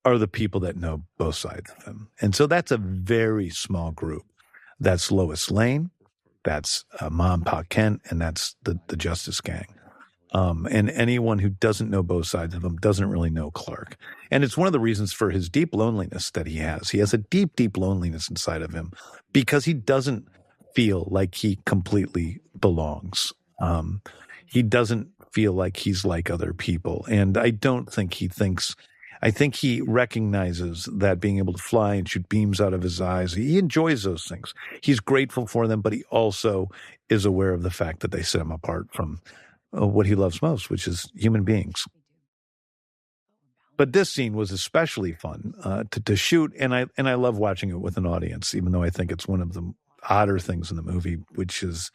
Speaker 1: are the people that know both sides of him. And so that's a very small group. That's Lois Lane, that's Mom, Pa Kent, and that's the Justice Gang. And anyone who doesn't know both sides of him doesn't really know Clark. And it's one of the reasons for his deep loneliness that he has. He has a deep, deep loneliness inside of him because he doesn't feel like he completely belongs. He doesn't feel like he's like other people. And I don't think he thinks... I think he recognizes that being able to fly and shoot beams out of his eyes, he enjoys those things. He's grateful for them, but he also is aware of the fact that they set him apart from what he loves most, which is human beings. But this scene was especially fun to shoot, and I love watching it with an audience, even though I think it's one of the odder things in the movie, which is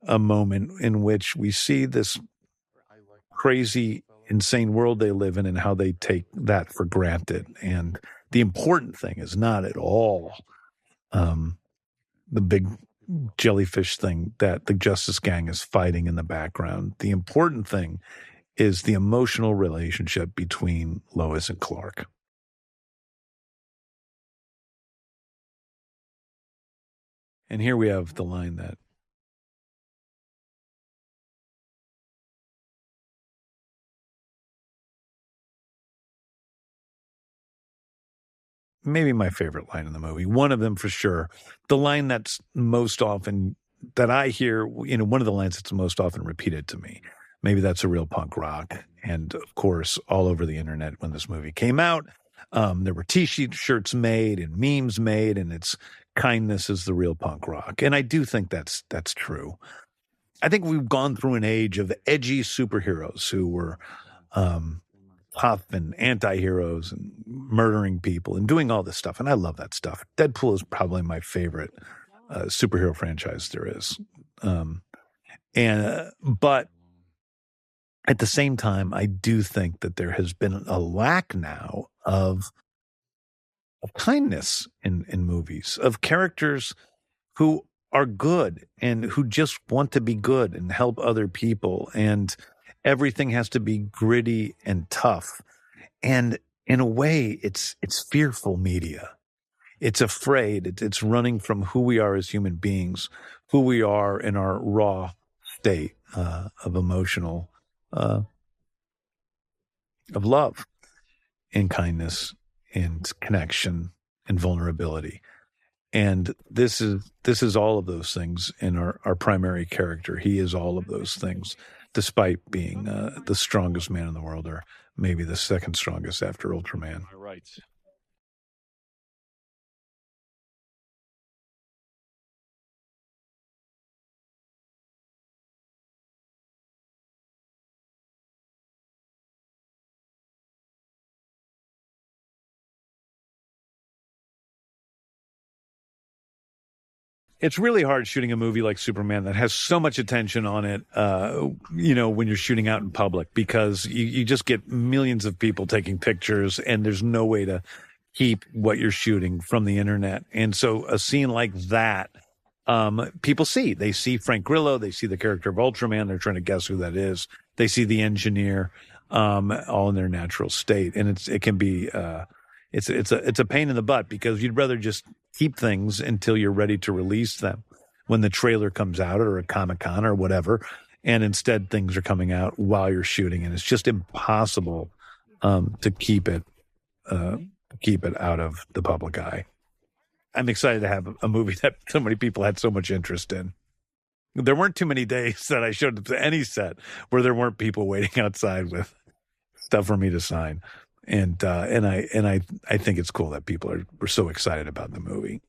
Speaker 1: a moment in which we see this crazy, insane world they live in and how they take that for granted. And the important thing is not at all the big jellyfish thing that the Justice Gang is fighting in the background. The important thing is the emotional relationship between Lois and Clark. And here we have the line that maybe my favorite line in the movie, one of them for sure. The line that's most often that I hear, one of the lines that's most often repeated to me. Maybe that's a real punk rock. And of course, all over the internet when this movie came out, there were T-shirts made and memes made, and it's kindness is the real punk rock. And I do think that's true. I think we've gone through an age of edgy superheroes who were tough and anti-heroes and murdering people and doing all this stuff. And I love that stuff. Deadpool is probably my favorite superhero franchise there is. But at the same time, I do think that there has been a lack now of kindness in movies, of characters who are good and who just want to be good and help other people. And everything has to be gritty and tough. And in a way, it's fearful media. It's afraid. It's running from who we are as human beings, who we are in our raw state of emotional, of love and kindness and connection and vulnerability. And this is all of those things in our primary character. He is all of those things, despite being the strongest man in the world, or maybe the second strongest after Ultraman.
Speaker 10: Right.
Speaker 1: It's really hard shooting a movie like Superman that has so much attention on it, when you're shooting out in public, because you just get millions of people taking pictures and there's no way to keep what you're shooting from the internet. And so a scene like that, people see. They see Frank Grillo. They see the character of Ultraman. They're trying to guess who that is. They see the engineer, all in their natural state. And it can be it's a pain in the butt, because you'd rather just keep things until you're ready to release them when the trailer comes out or a Comic-Con or whatever. And instead things are coming out while you're shooting, and it's just impossible to keep it out of the public eye. I'm excited to have a movie that so many people had so much interest in. There weren't too many days that I showed up to any set where there weren't people waiting outside with stuff for me to sign. And I think it's cool that people were so excited about the movie.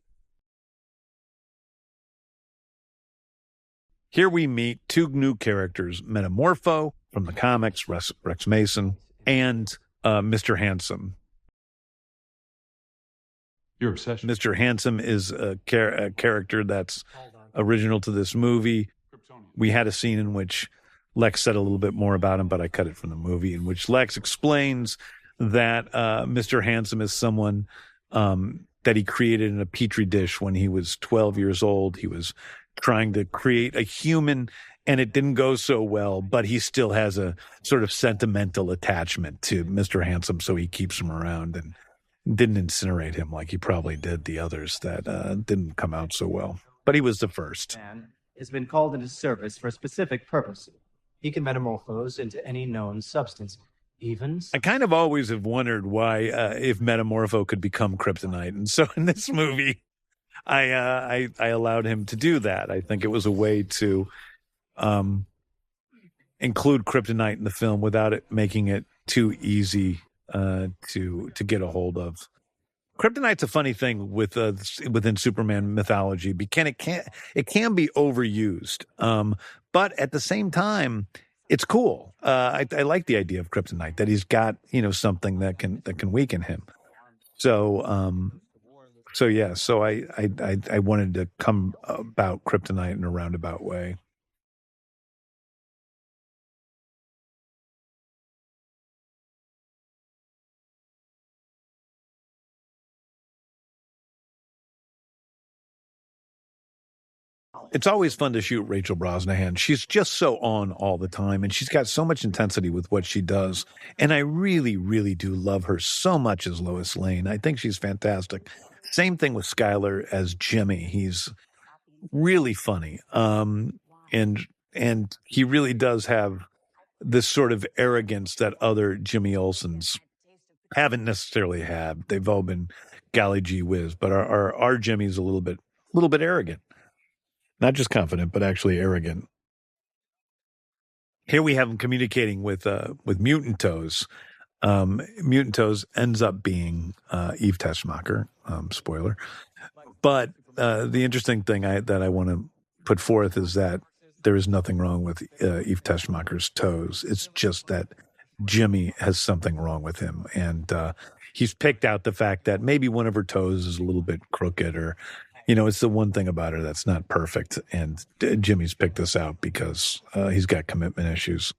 Speaker 1: Here we meet two new characters, Metamorpho from the comics, Rex Mason, and Mr. Handsome.
Speaker 10: Your obsession.
Speaker 1: Mr. Handsome is a character that's original to this movie. We had a scene in which Lex said a little bit more about him, but I cut it from the movie, in which Lex explains that Mr. Handsome is someone that he created in a petri dish when he was 12 years old. He was trying to create a human, and it didn't go so well, but he still has a sort of sentimental attachment to Mr. Handsome, so he keeps him around and didn't incinerate him like he probably did the others that didn't come out so well. But he was the first.
Speaker 4: Man has been called into service for a specific purpose. He can metamorphose into any known substance.
Speaker 1: I kind of always have wondered why, if Metamorpho could become kryptonite. And so in this movie, I allowed him to do that. I think it was a way to include kryptonite in the film without it making it too easy to get a hold of. Kryptonite's a funny thing within Superman mythology, because it can be overused, but at the same time, it's cool. I like the idea of kryptonite, that he's got something that can weaken him. So I wanted to come about kryptonite in a roundabout way. It's always fun to shoot Rachel Brosnahan. She's just so on all the time, and she's got so much intensity with what she does. And I really, really do love her so much as Lois Lane. I think she's fantastic. Same thing with Skyler as Jimmy. He's really funny. And he really does have this sort of arrogance that other Jimmy Olsens haven't necessarily had. They've all been golly gee whiz, but our Jimmy's a little bit arrogant. Not just confident, but actually arrogant. Here we have him communicating with Mutant Toes. Mutant Toes ends up being Eve Teschmacher. Spoiler. But the interesting thing that I want to put forth is that there is nothing wrong with Eve Teschmacher's toes. It's just that Jimmy has something wrong with him. And he's picked out the fact that maybe one of her toes is a little bit crooked, or it's the one thing about her that's not perfect. And Jimmy's picked this out because he's got commitment issues.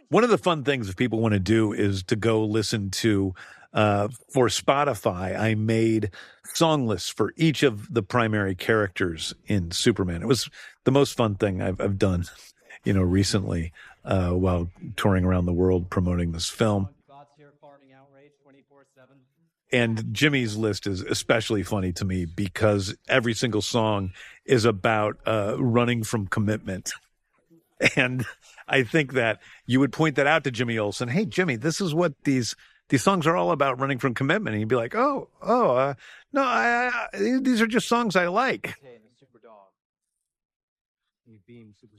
Speaker 1: One of the fun things if people want to do is to go listen to for Spotify, I made song lists for each of the primary characters in Superman. It was the most fun thing I've done, recently while touring around the world promoting this film. And Jimmy's list is especially funny to me because every single song is about running from commitment. And I think that you would point that out to Jimmy Olsen. Hey, Jimmy, this is what these songs are all about, running from commitment. And he'd be like, no, these are just songs I like.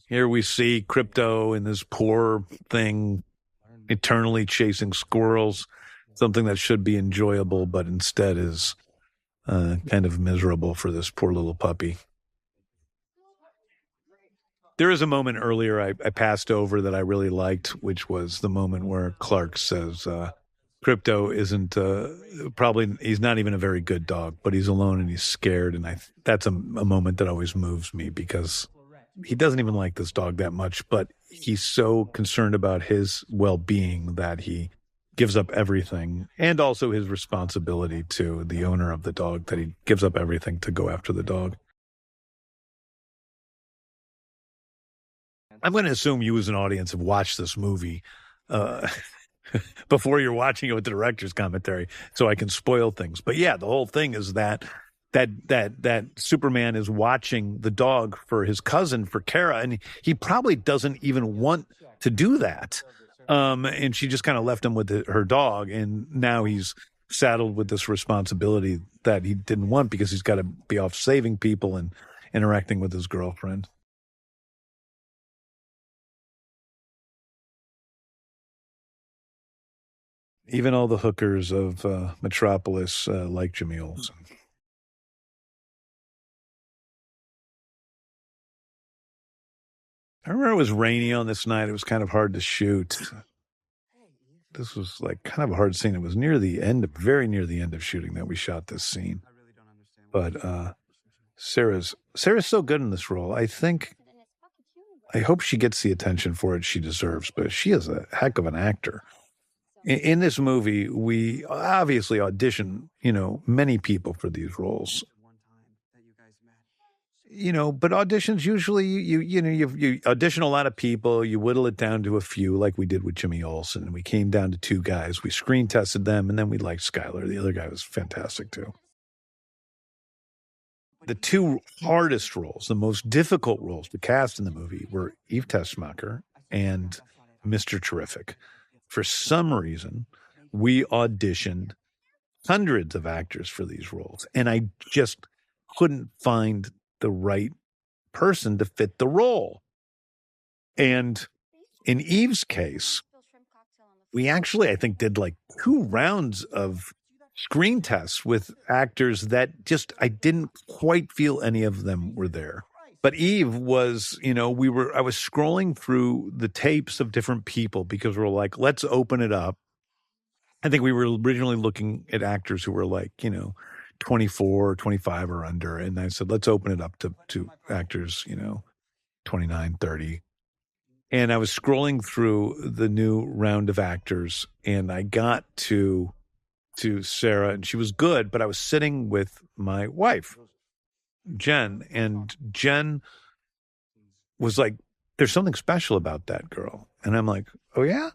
Speaker 1: Here we see Krypto in this poor thing, eternally chasing squirrels, something that should be enjoyable, but instead is kind of miserable for this poor little puppy. There is a moment earlier I passed over that I really liked, which was the moment where Clark says, Krypto isn't he's not even a very good dog, but he's alone and he's scared. And that's a moment that always moves me because he doesn't even like this dog that much, but he's so concerned about his well-being that he gives up everything, and also his responsibility to the owner of the dog, that he gives up everything to go after the dog. I'm going to assume you as an audience have watched this movie before you're watching it with the director's commentary, so I can spoil things. But yeah, the whole thing is that Superman is watching the dog for his cousin, for Kara, and he probably doesn't even want to do that. And she just kind of left him with her dog, and now he's saddled with this responsibility that he didn't want because he's got to be off saving people and interacting with his girlfriend. Even all the hookers of Metropolis like Jimmy Olsen. I remember it was rainy on this night. It was kind of hard to shoot. This was like kind of a hard scene. It was very near the end of shooting that we shot this scene. But Sarah's so good in this role. I hope she gets the attention for it she deserves, but she is a heck of an actor. In this movie, we obviously audition, many people for these roles. But auditions usually you audition a lot of people, you whittle it down to a few, like we did with Jimmy Olsen, and we came down to 2 guys. We screen tested them, and then we liked Skylar. The other guy was fantastic too. The 2 hardest roles, the most difficult roles to cast in the movie were Eve Tessmacher and Mr. Terrific. For some reason, we auditioned hundreds of actors for these roles, and I just couldn't find the right person to fit the role. And in Eve's case, we actually, I think, did like 2 rounds of screen tests with actors that just, I didn't quite feel any of them were there. But Eve was, I was scrolling through the tapes of different people because we're like, let's open it up. I think we were originally looking at actors who were like, 24, 25 or under. And I said, let's open it up to actors, 29, 30. And I was scrolling through the new round of actors, and I got to Sarah, and she was good, but I was sitting with my wife, Jen, and Jen was like, there's something special about that girl. And I'm like, oh yeah?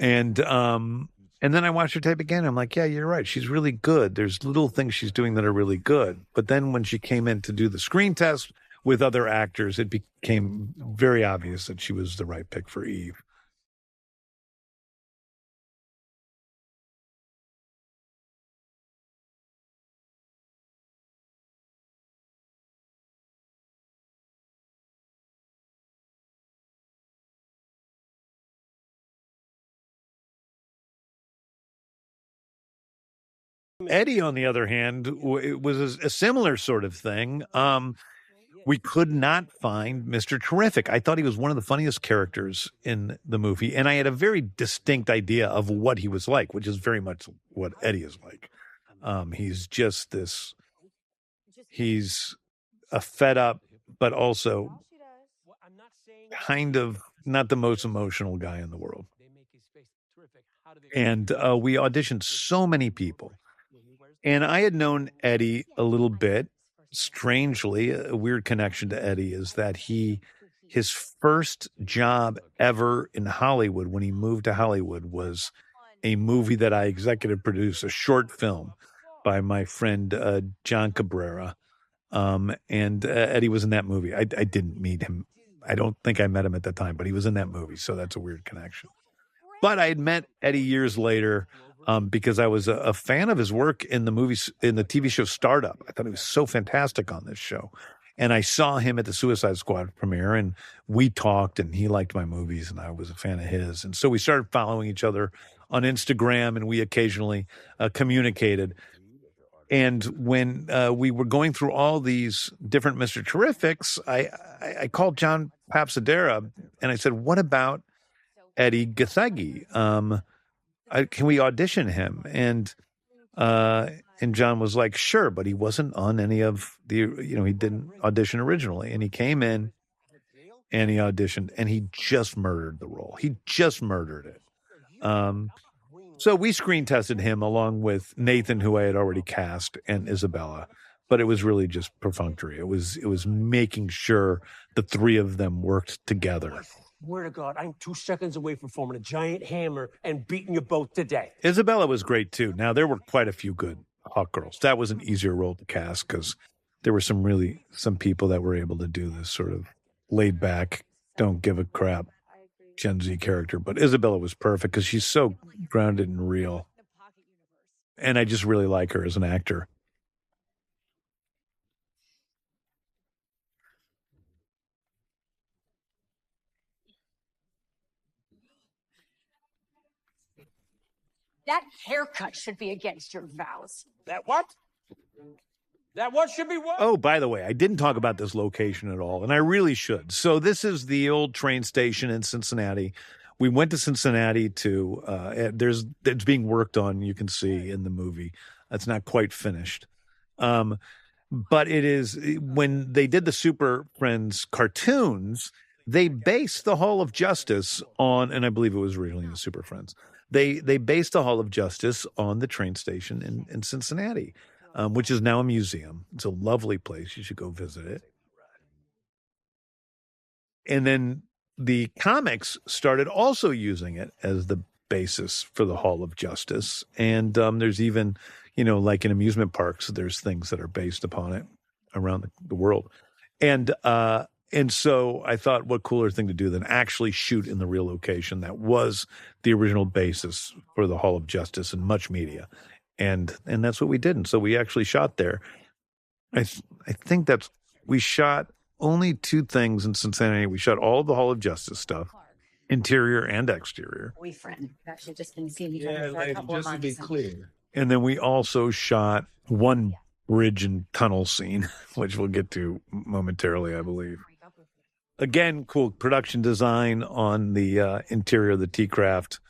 Speaker 1: And then I watched her tape again. I'm like, yeah, you're right. She's really good. There's little things she's doing that are really good. But then when she came in to do the screen test with other actors, it became very obvious that she was the right pick for Eve. Eddie, on the other hand, it was a similar sort of thing. We could not find Mr. Terrific. I thought he was one of the funniest characters in the movie, and I had a very distinct idea of what he was like, which is very much what Eddie is like. He's just this, he's a fed up, but also kind of not the most emotional guy in the world. And we auditioned so many people. And I had known Eddie a little bit. Strangely, a weird connection to Eddie is that his first job ever in Hollywood, when he moved to Hollywood, was a movie that I executive produced, a short film by my friend John Cabrera. And Eddie was in that movie. I didn't meet him. I don't think I met him at the time, but he was in that movie. So that's a weird connection. But I had met Eddie years later because I was a fan of his work in the TV show Startup. I thought he was so fantastic on this show. And I saw him at the Suicide Squad premiere, and we talked, and he liked my movies, and I was a fan of his. And so we started following each other on Instagram, and we occasionally communicated. And when we were going through all these different Mr. Terrifics, I called John Papsadera, and I said, what about Eddie Gathegi? Can we audition him? And John was like, sure, but he wasn't on any of he didn't audition originally. And he came in and he auditioned, and he just murdered the role. He just murdered it. So we screen tested him along with Nathan, who I had already cast, and Isabella. But it was really just perfunctory. It was making sure the three of them worked together.
Speaker 9: Swear to God, I'm 2 seconds away from forming a giant hammer and beating you both to death.
Speaker 1: Isabella was great, too. Now, there were quite a few good hot girls. That was an easier role to cast because there were some people that were able to do this sort of laid back, don't give a crap Gen Z character. But Isabella was perfect because she's so grounded and real. And I just really like her as an actor.
Speaker 3: That haircut should be against your vows.
Speaker 9: That what? That what should be what?
Speaker 1: Oh, by the way, I didn't talk about this location at all, and I really should. So this is the old train station in Cincinnati. We went to Cincinnati to, it's being worked on, you can see in the movie. It's not quite finished. But it is, when they did the Super Friends cartoons, they based the Hall of Justice on, and I believe it was originally the Super Friends, they based the Hall of Justice on the train station in Cincinnati, which is now a museum. It's a lovely place. You should go visit it. And then the comics started also using it as the basis for the Hall of Justice. And there's even, like in amusement parks, there's things that are based upon it around the world. And so I thought, what cooler thing to do than actually shoot in the real location that was the original basis for the Hall of Justice and much media. And that's what we did. And so we actually shot there. I think we shot only 2 things in Cincinnati. We shot all of the Hall of Justice stuff, interior and exterior.
Speaker 8: Boyfriend. We've actually just been seeing each other for a couple of months.
Speaker 10: Just to be clear.
Speaker 1: And then we also shot one bridge and tunnel scene, which we'll get to momentarily, I believe. Again, cool production design on the interior of the T-Craft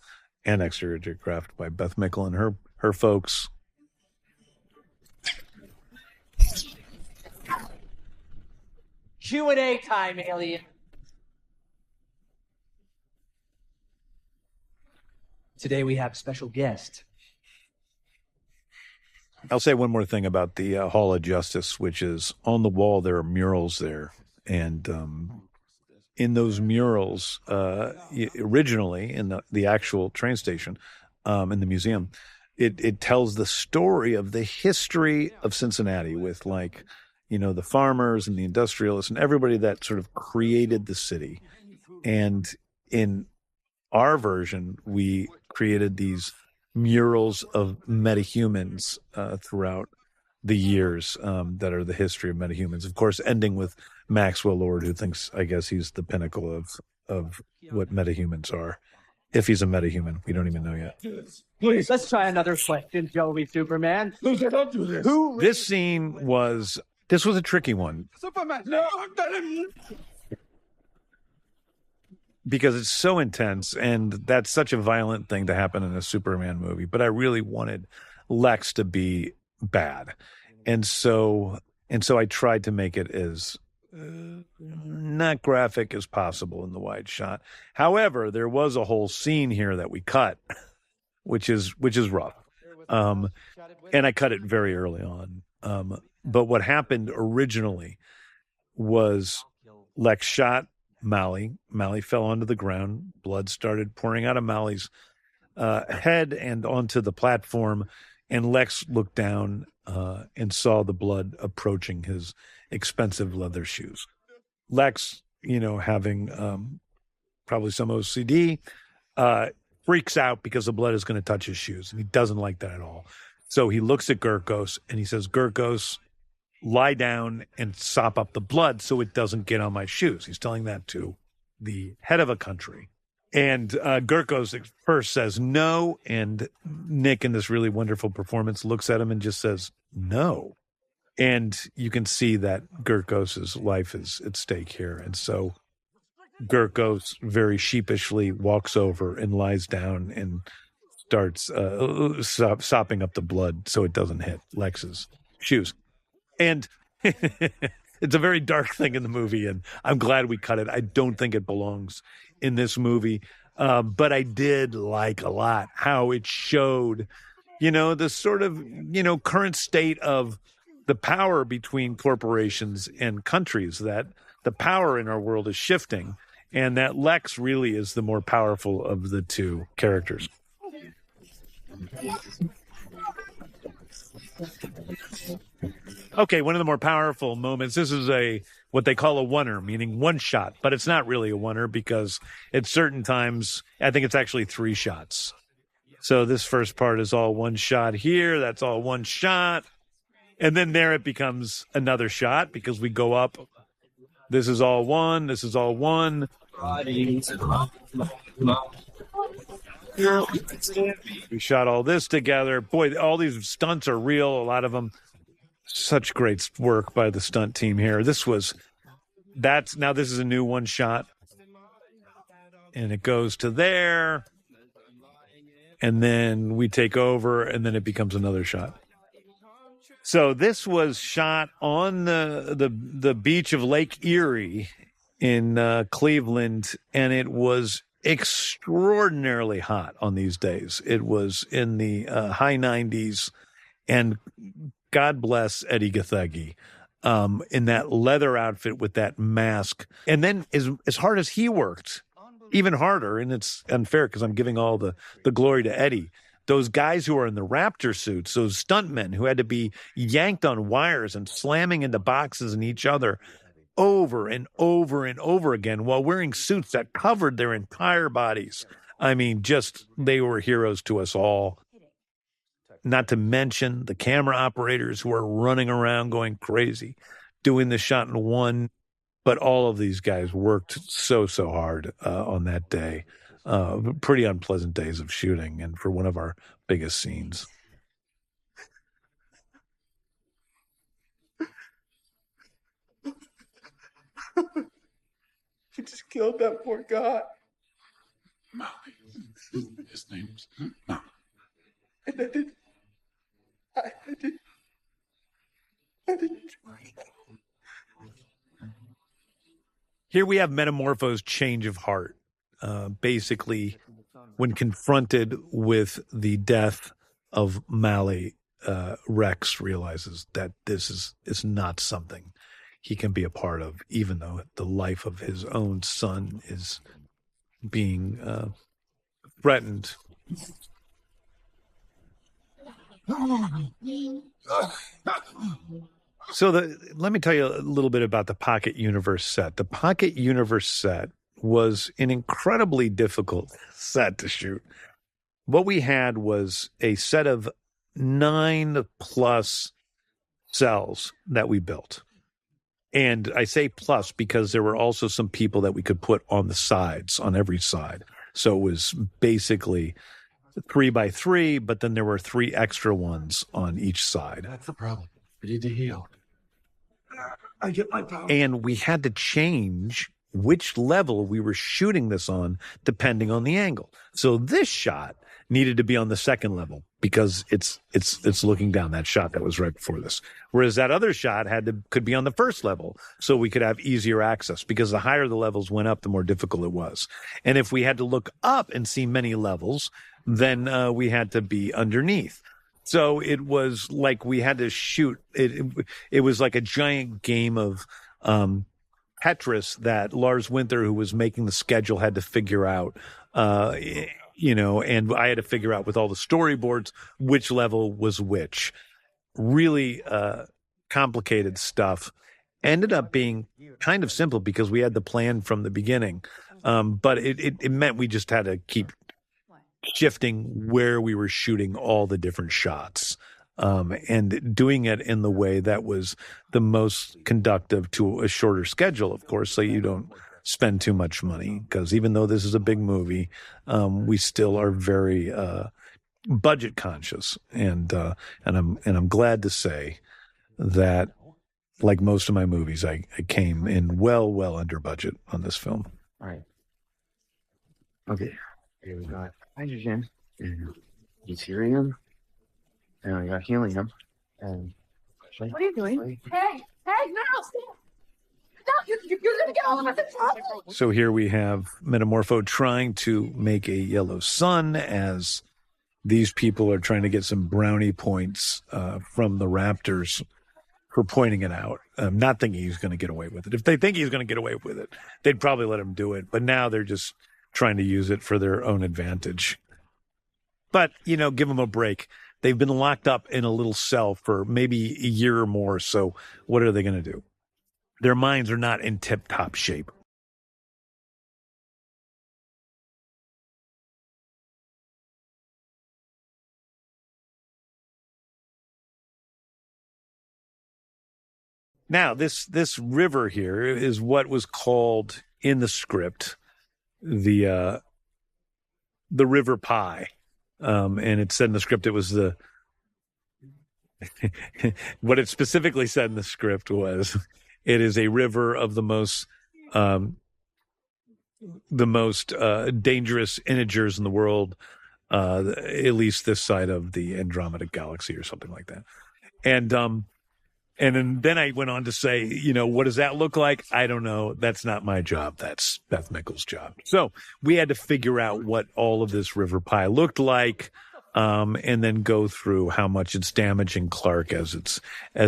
Speaker 1: and exterior T-Craft by Beth Mickle and her folks.
Speaker 9: Q&A time, alien. Today we have a special guest.
Speaker 1: I'll say one more thing about the Hall of Justice, which is on the wall, there are murals there. And in those murals, originally in the actual train station, in the museum, it tells the story of the history of Cincinnati with the farmers and the industrialists and everybody that sort of created the city. And in our version, we created these murals of metahumans throughout the years that are the history of metahumans. Of course, ending with Maxwell Lord, who thinks, I guess, he's the pinnacle of what metahumans are. If he's a metahuman, we don't even know yet.
Speaker 5: Please, let's try another question, Joey Superman.
Speaker 9: Luther, don't do this.
Speaker 1: This scene was a tricky one.
Speaker 9: Superman, no.
Speaker 1: Because it's so intense, and that's such a violent thing to happen in a Superman movie. But I really wanted Lex to be bad. And so I tried to make it as not graphic as possible in the wide shot. However, there was a whole scene here that we cut which is rough. And I cut it very early on. But what happened originally was Lex shot Mally. Mally fell onto the ground. Blood started pouring out of Mally's head and onto the platform. And Lex looked down and saw the blood approaching his expensive leather shoes. Lex, having probably some OCD, freaks out because the blood is going to touch his shoes. And he doesn't like that at all. So he looks at Gurkos and he says, Gurkos, lie down and sop up the blood so it doesn't get on my shoes. He's telling that to the head of a country. And Gurkos at first says no. And Nick, in this really wonderful performance, looks at him and just says no. And you can see that Gurkos' life is at stake here. And so Gurkos very sheepishly walks over and lies down and starts sopping up the blood so it doesn't hit Lex's shoes. And it's a very dark thing in the movie, and I'm glad we cut it. I don't think it belongs in this movie, but I did like a lot how it showed, the sort of, current state of the power between corporations and countries, that the power in our world is shifting, and that Lex really is the more powerful of the two characters. Okay, one of the more powerful moments. This is what they call a oneer, meaning one shot, but it's not really a oneer because at certain times, I think it's actually 3 shots. So this first part is all one shot here. That's all one shot. And then there it becomes another shot because we go up. This is all one. This is all one. We shot all this together. Boy, all these stunts are real. A lot of them. Such great work by the stunt team here. This is a new one shot. And it goes to there. And then we take over and then it becomes another shot. So this was shot on the beach of Lake Erie in Cleveland, and it was extraordinarily hot on these days. It was in the high 90s, and God bless Eddie Gathegi in that leather outfit with that mask. And then as hard as he worked, even harder, and it's unfair because I'm giving all the glory to Eddie, those guys who are in the Raptor suits, those stuntmen who had to be yanked on wires and slamming into boxes and each other over and over and over again while wearing suits that covered their entire bodies. I mean, they were heroes to us all. Not to mention the camera operators who are running around going crazy, doing the shot in one. But all of these guys worked so hard on that day. Pretty unpleasant days of shooting, and for one of our biggest scenes.
Speaker 9: You just killed that poor guy.
Speaker 7: Molly. His name's Molly.
Speaker 9: And I didn't.
Speaker 1: Here we have Metamorpho's change of heart. Basically, when confronted with the death of Mally, Rex realizes that this is not something he can be a part of, even though the life of his own son is being threatened. So let me tell you a little bit about the Pocket Universe set. The Pocket Universe set was an incredibly difficult set to shoot. What we had was a set of 9+ cells that we built. And I say plus because there were also some people that we could put on the sides, on every side. So it was basically 3x3, but then there were 3 extra ones on each side.
Speaker 10: That's the problem. We need to heal.
Speaker 9: I get my power.
Speaker 1: And we had to change which level we were shooting this on depending on the angle. So this shot needed to be on the second level because it's looking down. That shot that was right before this. Whereas that other shot could be on the first level, so we could have easier access, because the higher the levels went up, the more difficult it was. And if we had to look up and see many levels, then we had to be underneath. So it was like we had to shoot. It was like a giant game of Tetris that Lars Winter, who was making the schedule, had to figure out. And I had to figure out with all the storyboards which level was which. Really complicated stuff. Ended up being kind of simple because we had the plan from the beginning. But it meant we just had to keep shifting where we were shooting all the different shots. And doing it in the way that was the most conductive to a shorter schedule, of course, so you don't spend too much money. Because even though this is a big movie, we still are very budget conscious, and I'm glad to say that, like most of my movies, I came in well under budget on this film.
Speaker 11: All right. Okay. Here we got hydrogen and deuterium. And we got helium. And
Speaker 3: What are you doing? Hey, no! No, you're gonna get all of us in trouble!
Speaker 1: So here we have Metamorpho trying to make a yellow sun as these people are trying to get some brownie points from the Raptors for pointing it out. Not thinking he's going to get away with it. If they think he's going to get away with it, they'd probably let him do it. But now they're just trying to use it for their own advantage. But, give them a break. They've been locked up in a little cell for maybe a year or more. So what are they going to do? Their minds are not in tip-top shape. Now, this river here is what was called in the script the River Pie. And it said in the script it was what it specifically said in the script was it is a river of the most dangerous integers in the world, at least this side of the Andromeda Galaxy or something like that. And then I went on to say, what does that look like? I don't know. That's not my job. That's Beth Mickles' job. So we had to figure out what all of this river pie looked like, and then go through how much it's damaging Clark as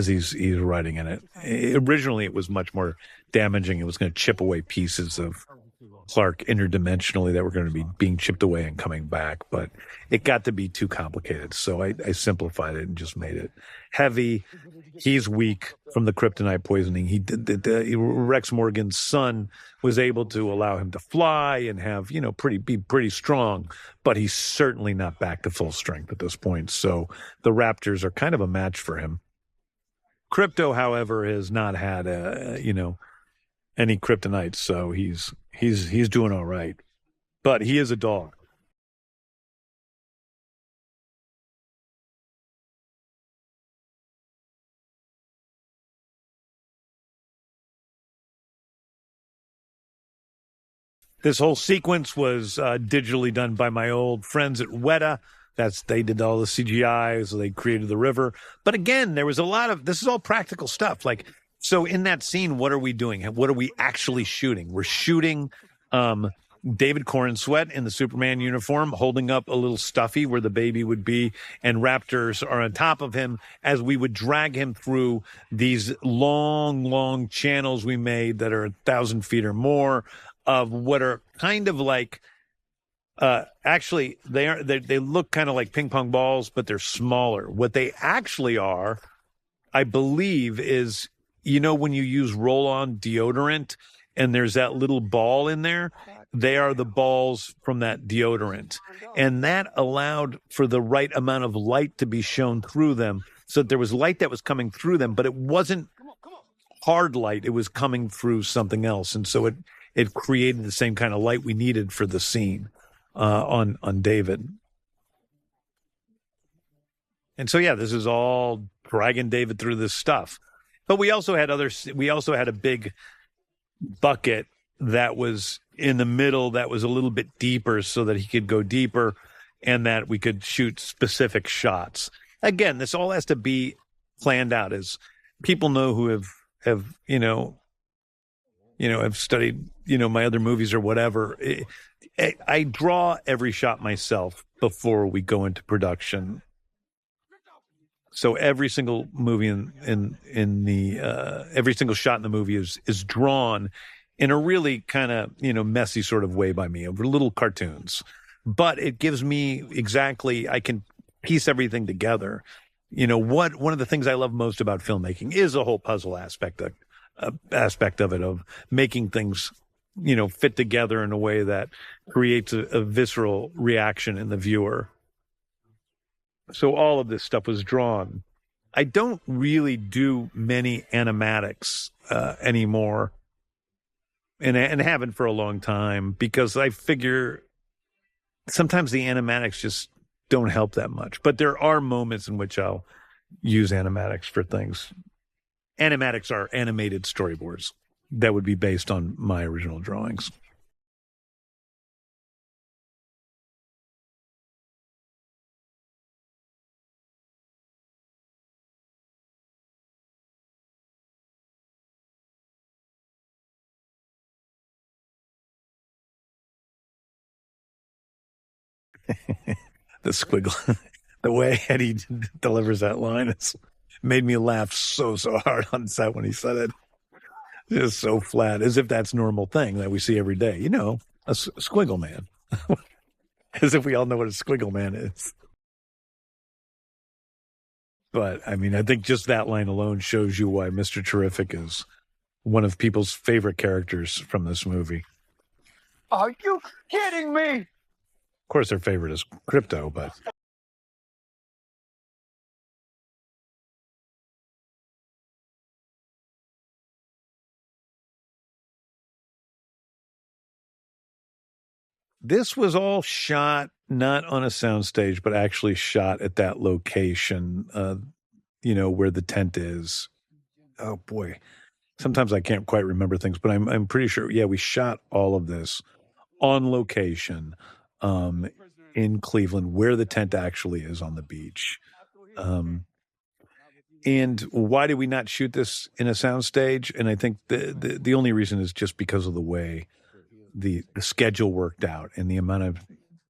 Speaker 1: he's riding in it. Originally, it was much more damaging. It was going to chip away pieces of Clark interdimensionally that were going to be being chipped away and coming back, but it got to be too complicated. So I simplified it and just made it heavy. He's weak from the kryptonite poisoning. Rex Morgan's son was able to allow him to fly and have, be pretty strong, but he's certainly not back to full strength at this point. So the Raptors are kind of a match for him. Krypto, however, has not had any kryptonite, so he's doing all right. But he is a dog. This whole sequence was digitally done by my old friends at Weta. They did all the CGI, so they created the river. But again, there was a lot of, this is all practical stuff. So in that scene, what are we doing? What are we actually shooting? We're shooting David Corenswet in the Superman uniform holding up a little stuffy where the baby would be, and Raptors are on top of him as we would drag him through these long channels we made that are 1,000 feet or more of what are kind of like, actually, they look kind of like ping pong balls, but they're smaller. What they actually are, I believe, is, when you use roll-on deodorant and there's that little ball in there, they are the balls from that deodorant. And that allowed for the right amount of light to be shown through them, so that there was light that was coming through them, but it wasn't hard light. It was coming through something else. And so it created the same kind of light we needed for the scene on David. And so, yeah, this is all dragging David through this stuff. But we also had a big bucket that was in the middle that was a little bit deeper so that he could go deeper. and that we could shoot specific shots. Again, this all has to be planned out, as people know who have have studied, my other movies or whatever. I draw every shot myself before we go into production. So every single movie in the every single shot in the movie is drawn in a really kind of messy sort of way by me, over little cartoons. But it gives me I can piece everything together. One of the things I love most about filmmaking is a whole puzzle aspect of it, of making things fit together in a way that creates a visceral reaction in the viewer. So all of this stuff was drawn. I don't really do many animatics anymore, and haven't for a long time, because I figure sometimes the animatics just don't help that much. But there are moments in which I'll use animatics for things. Animatics are animated storyboards that would be based on my original drawings. The squiggle, the way Eddie delivers that line has made me laugh so hard on set when he said it. Just so flat, as if that's a normal thing that we see every day. A squiggle man. As if we all know what a squiggle man is. But, I think just that line alone shows you why Mr. Terrific is one of people's favorite characters from this movie.
Speaker 9: Are you kidding me?
Speaker 1: Of course, their favorite is Krypto, but... This was all shot not on a soundstage, but actually shot at that location, where the tent is. Oh boy, sometimes I can't quite remember things, but I'm pretty sure. Yeah, we shot all of this on location in Cleveland, where the tent actually is on the beach. And why did we not shoot this in a soundstage? And I think the only reason is just because of the way the schedule worked out and the amount of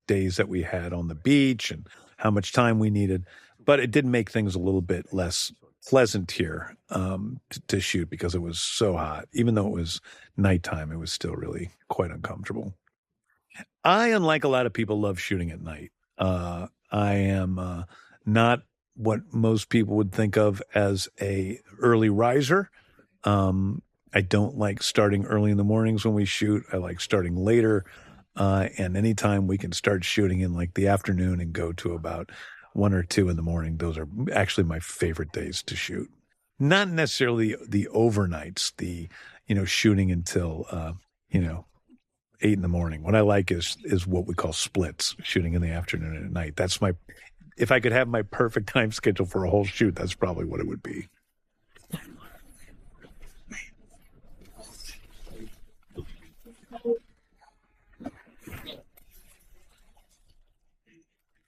Speaker 1: days that we had on the beach and how much time we needed. But it did make things a little bit less pleasant here to shoot, because it was so hot. Even though it was nighttime, it was still really quite uncomfortable. I, unlike a lot of people, love shooting at night. I am not what most people would think of as a early riser. I don't like starting early in the mornings when we shoot. I like starting later. And anytime we can start shooting in like the afternoon and go to about 1 or 2 in the morning, those are actually my favorite days to shoot. Not necessarily the overnights, shooting until, 8 in the morning. What I like is what we call splits, shooting in the afternoon and at night. If I could have my perfect time schedule for a whole shoot, that's probably what it would be.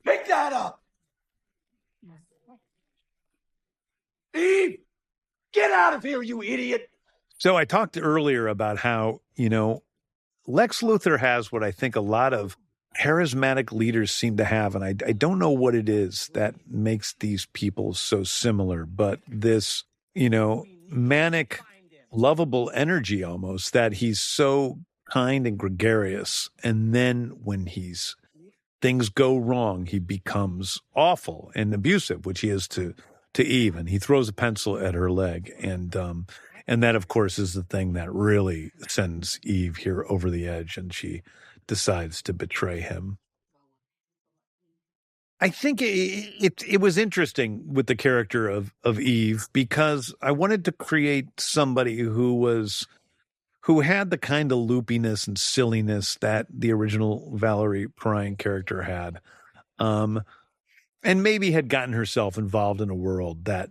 Speaker 9: Pick that up! Eve! Get out of here, you idiot!
Speaker 1: So I talked earlier about how, Lex Luthor has what I think a lot of charismatic leaders seem to have. And I don't know what it is that makes these people so similar, but this, manic, lovable energy almost, that he's so kind and gregarious. And then when things go wrong, he becomes awful and abusive, which he is to Eve, and he throws a pencil at her leg. And that, of course, is the thing that really sends Eve here over the edge, and she decides to betray him. I think it was interesting with the character of Eve, because I wanted to create somebody who had the kind of loopiness and silliness that the original Valerie Perrine character had, and maybe had gotten herself involved in a world that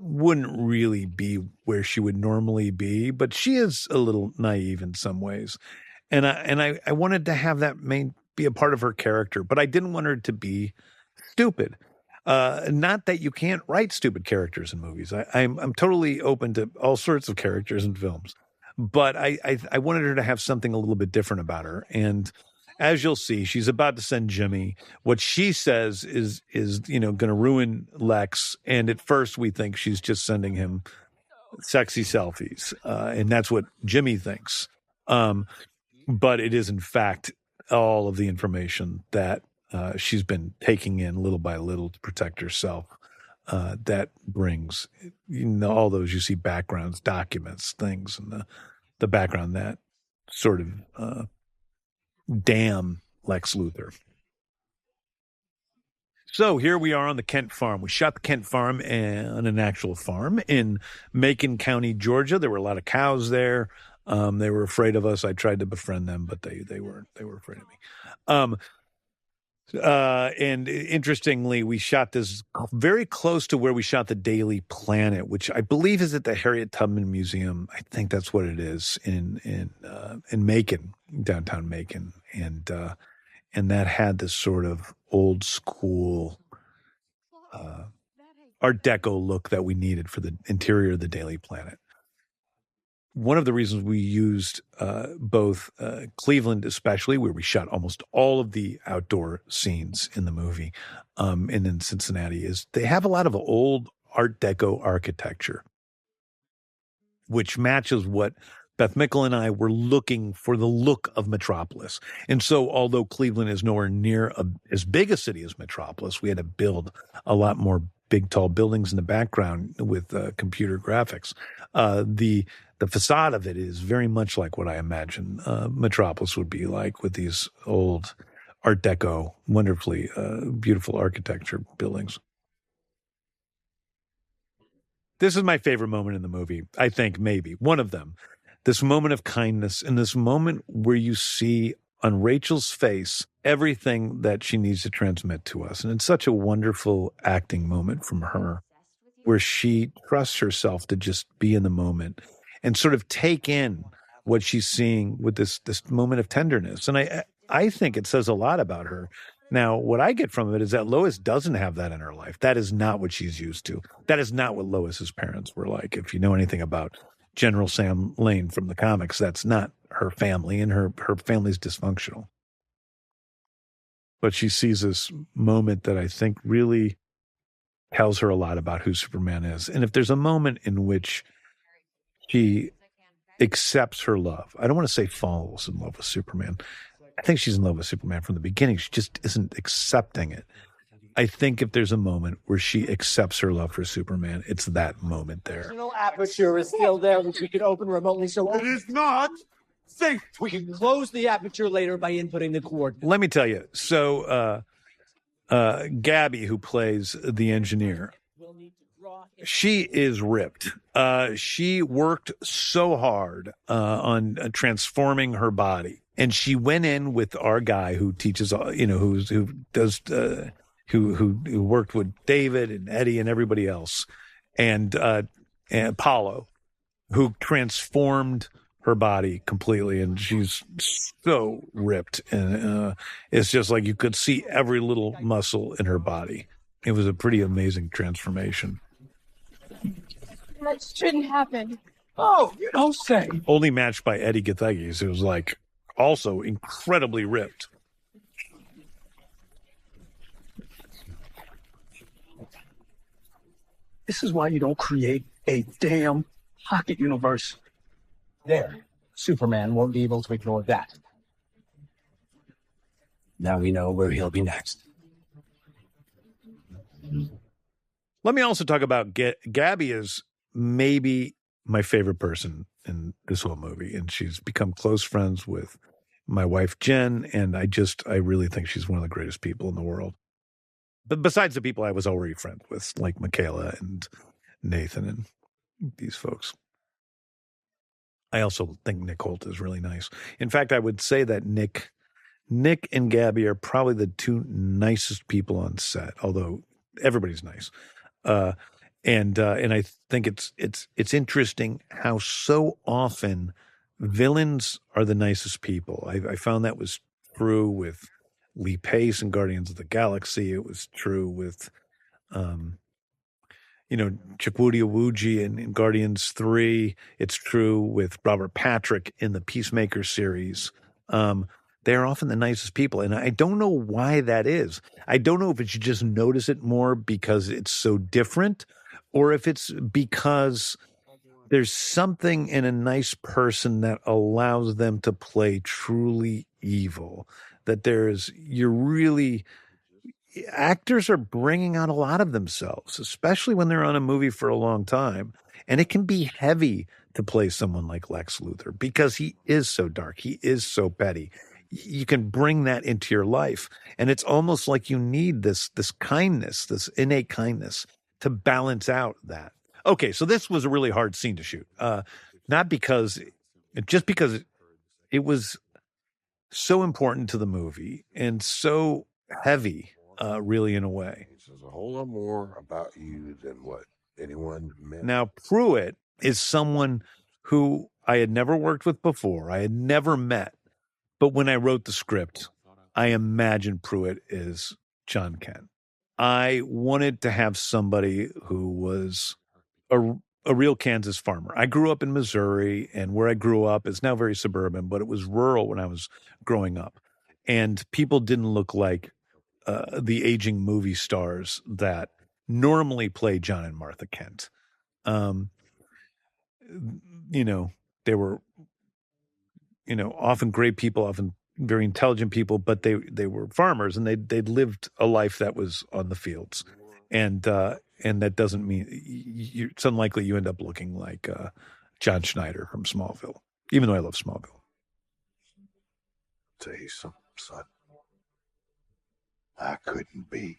Speaker 1: wouldn't really be where she would normally be, but she is a little naive in some ways. And I wanted to have that be a part of her character, but I didn't want her to be stupid. Not that you can't write stupid characters in movies. I'm totally open to all sorts of characters in films, but I wanted her to have something a little bit different about her. And as you'll see, she's about to send Jimmy. What she says is going to ruin Lex. And at first, we think she's just sending him sexy selfies, and that's what Jimmy thinks. But it is, in fact, all of the information that she's been taking in little by little to protect herself. That brings, all those you see backgrounds, documents, things, and the background that sort of damn Lex Luthor. So here we are on the Kent farm. We shot the Kent farm on an actual farm in Macon County, Georgia. There were a lot of cows there. They were afraid of us. I tried to befriend them, but they weren't. They were afraid of me. And interestingly, we shot this very close to where we shot the Daily Planet, which I believe is at the Harriet Tubman Museum. I think that's what it is in Macon, downtown Macon, and that had this sort of old school Art Deco look that we needed for the interior of the Daily Planet. One of the reasons we used both Cleveland, especially where we shot almost all of the outdoor scenes in the movie, and in Cincinnati, is they have a lot of old Art Deco architecture, which matches what Beth Mickle and I were looking for, the look of Metropolis. And so although Cleveland is nowhere near as big a city as Metropolis, we had to build a lot more big, tall buildings in the background with computer graphics. The facade of it is very much like what I imagine Metropolis would be like, with these old Art Deco, wonderfully beautiful architecture buildings. This is my favorite moment in the movie, I think, maybe one of them. This moment of kindness, and this moment where you see on Rachel's face everything that she needs to transmit to us. And it's such a wonderful acting moment from her, where she trusts herself to just be in the moment and sort of take in what she's seeing with this moment of tenderness. And I think it says a lot about her. Now, what I get from it is that Lois doesn't have that in her life. That is not what she's used to. That is not what Lois's parents were like. If you know anything about General Sam Lane from the comics, that's not her family, and her family's dysfunctional. But she sees this moment that I think really tells her a lot about who Superman is. And if there's a moment in which she accepts her love, I don't want to say falls in love with Superman. I think she's in love with Superman from the beginning. She just isn't accepting it. I think if there's a moment where she accepts her love for Superman, it's that moment there.
Speaker 5: The aperture is still there, which we can open remotely. So
Speaker 9: It is not safe.
Speaker 5: we can close the aperture later by inputting the coordinates.
Speaker 1: Let me tell you. So Gabby, who plays the engineer, she is ripped. She worked so hard on transforming her body, and she went in with our guy who teaches, who worked with David and Eddie and everybody else, and Paulo, who transformed her body completely, and she's so ripped, and it's just like you could see every little muscle in her body. It was a pretty amazing transformation.
Speaker 3: That shouldn't happen.
Speaker 5: Oh, you don't say.
Speaker 1: Only matched by Eddie Gathegis, who was like also incredibly ripped.
Speaker 5: This is why you don't create a damn pocket universe. There. Superman won't be able to ignore that. Now we know where he'll be next.
Speaker 1: Let me also talk about Gabby is maybe my favorite person in this whole movie, and she's become close friends with my wife, Jen, and I really think she's one of the greatest people in the world. But besides the people I was already friends with, like Michaela and Nathan and these folks. I also think Nick Holt is really nice. In fact, I would say that Nick and Gabby are probably the two nicest people on set, although everybody's nice. And I think it's interesting how so often villains are the nicest people. I found that was true with Lee Pace in Guardians of the Galaxy. It was true with, Chukwudi Iwuji in Guardians 3. It's true with Robert Patrick in the Peacemaker series. They're often the nicest people. And I don't know why that is. I don't know if you just notice it more because it's so different, or if it's because there's something in a nice person that allows them to play truly evil. That actors are bringing out a lot of themselves, especially when they're on a movie for a long time. And it can be heavy to play someone like Lex Luthor because he is so dark. He is so petty. You can bring that into your life. And it's almost like you need this kindness, this innate kindness to balance out that. Okay, so this was a really hard scene to shoot. Just because it was so important to the movie and so heavy, really, in a way.
Speaker 12: There's a whole lot more about you than what anyone meant.
Speaker 1: Now, Pruitt is someone who I had never worked with before. I had never met. But when I wrote the script, I imagined Pruitt is John Kent. I wanted to have somebody who was a real Kansas farmer. I grew up in Missouri, and where I grew up is now very suburban, but it was rural when I was growing up. And people didn't look like the aging movie stars that normally play John and Martha Kent. They were, often great people, often very intelligent people, but they were farmers, and they'd lived a life that was on the fields. And that doesn't mean it's unlikely you end up looking like John Schneider from Smallville, even though I love Smallville.
Speaker 12: Tell you something, son. I couldn't be.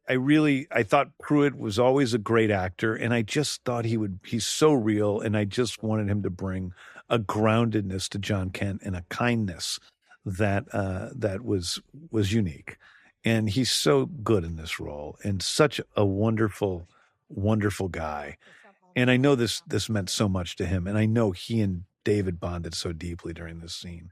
Speaker 1: I thought Pruitt was always a great actor, and I just thought he's so real, and I just wanted him to bring a groundedness to John Kent and a kindness that was unique. And he's so good in this role, and such a wonderful, wonderful guy. And I know this meant so much to him, and I know he and David bonded so deeply during this scene.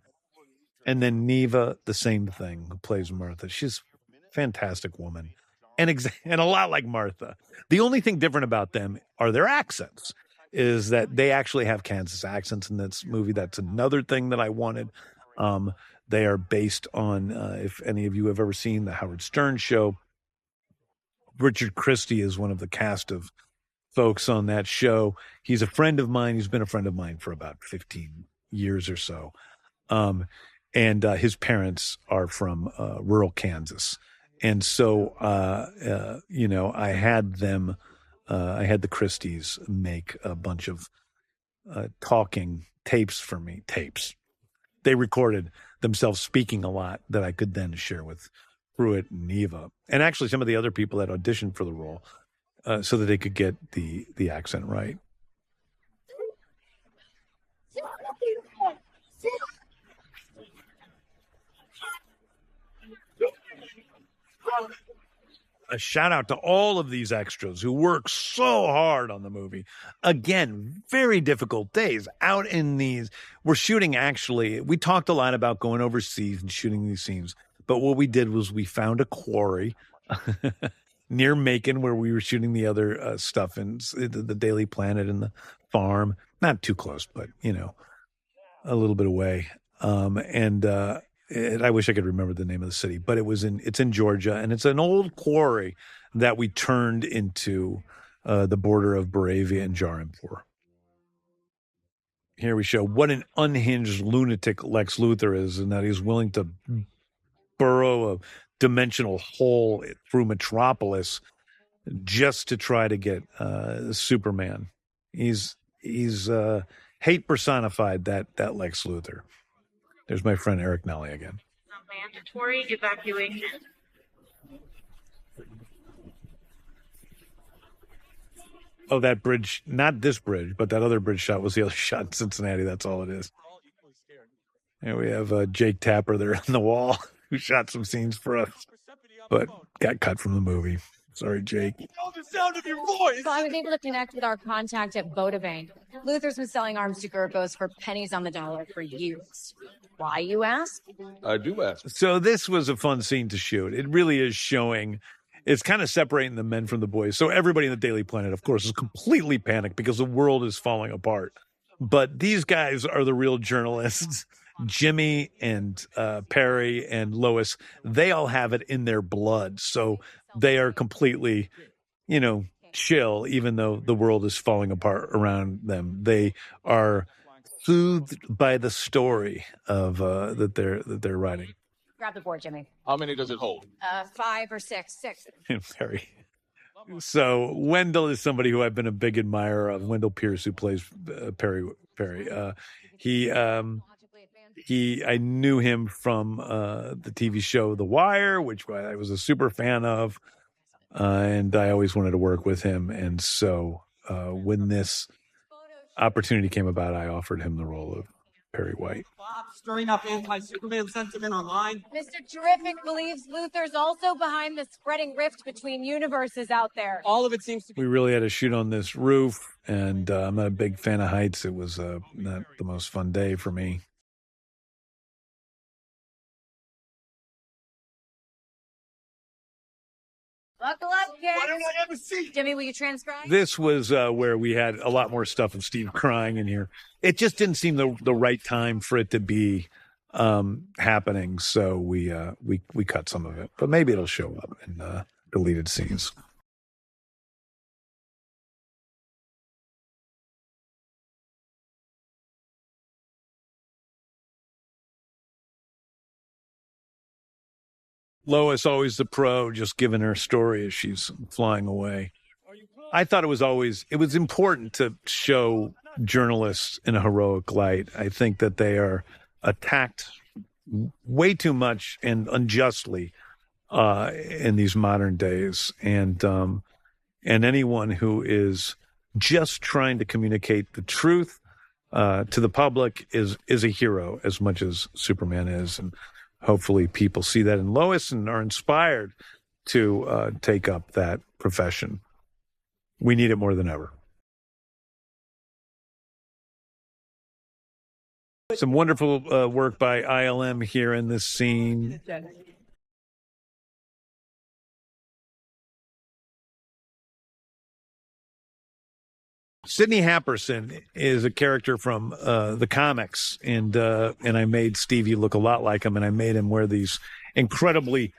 Speaker 1: And then Neva, the same thing, who plays Martha. She's a fantastic woman, and a lot like Martha. The only thing different about them are their accents, is that they actually have Kansas accents in this movie. That's another thing that I wanted. They are based on, if any of you have ever seen the Howard Stern show, Richard Christie is one of the cast of folks on that show. He's a friend of mine. He's been a friend of mine for about 15 years or so. And his parents are from rural Kansas. And so, I had the Christies make a bunch of talking tapes for me. They recorded themselves speaking a lot that I could then share with Pruitt and Neva, and actually some of the other people that auditioned for the role, so that they could get the accent right. A shout out to all of these extras who work so hard on the movie. Again, very difficult days out in these. We're shooting, actually, we talked a lot about going overseas and shooting these scenes. But what we did was we found a quarry near Macon where we were shooting the other stuff in the Daily Planet and the farm. Not too close, but, a little bit away. I wish I could remember the name of the city, but it's in Georgia, and it's an old quarry that we turned into the border of Moravia and Jarampur. Here we show what an unhinged lunatic Lex Luthor is, and that he's willing to burrow a dimensional hole through Metropolis just to try to get Superman. He's hate personified, that Lex Luthor. There's my friend Eric Nelly again.
Speaker 13: Mandatory evacuation.
Speaker 1: Oh, that bridge, not this bridge, but that other bridge shot was the other shot in Cincinnati. That's all it is. And we have Jake Tapper there on the wall who shot some scenes for us, but got cut from the movie. Sorry, Jake.
Speaker 9: The sound of your voice.
Speaker 6: So I was able to connect with our contact at Vodafone. Luthor's been selling arms to Gergos for pennies on the dollar for years. Why, you ask?
Speaker 9: I do ask.
Speaker 1: So this was a fun scene to shoot. It really is showing, it's kind of separating the men from the boys. So everybody in the Daily Planet, of course, is completely panicked because the world is falling apart. But these guys are the real journalists. Jimmy and Perry and Lois, they all have it in their blood. So they are completely, chill, even though the world is falling apart around them. They are soothed by the story of that they're writing.
Speaker 6: Grab the board, Jimmy.
Speaker 9: How many does it hold?
Speaker 6: 5 or 6. 6.
Speaker 1: Perry. So Wendell is somebody who I've been a big admirer of. Wendell Pierce, who plays Perry. I knew him from the TV show The Wire, which I was a super fan of, and I always wanted to work with him. And so when this opportunity came about, I offered him the role of Perry White.
Speaker 14: Stirring up anti-Superman sentiment online.
Speaker 6: Mr. Terrific believes Luthor's also behind the spreading rift between universes out there.
Speaker 14: All of it seems to be.
Speaker 1: We really had to shoot on this roof, and I'm not a big fan of heights. It was not the most fun day for me.
Speaker 6: Buckle up, kids.
Speaker 9: Why don't I ever see?
Speaker 6: Jimmy, will you transcribe?
Speaker 1: This was where we had a lot more stuff of Steve crying in here. It just didn't seem the right time for it to be happening, so we cut some of it. But maybe it'll show up in deleted scenes. Lois, always the pro, just giving her story as she's flying away. I thought it was important to show journalists in a heroic light. I think that they are attacked way too much and unjustly in these modern days. And anyone who is just trying to communicate the truth to the public is a hero as much as Superman is. And hopefully people see that in Lois and are inspired to take up that profession. We need it more than ever. Some wonderful work by ILM here in this scene. Sidney Happerson is a character from the comics, and I made Stevie look a lot like him, and I made him wear these incredibly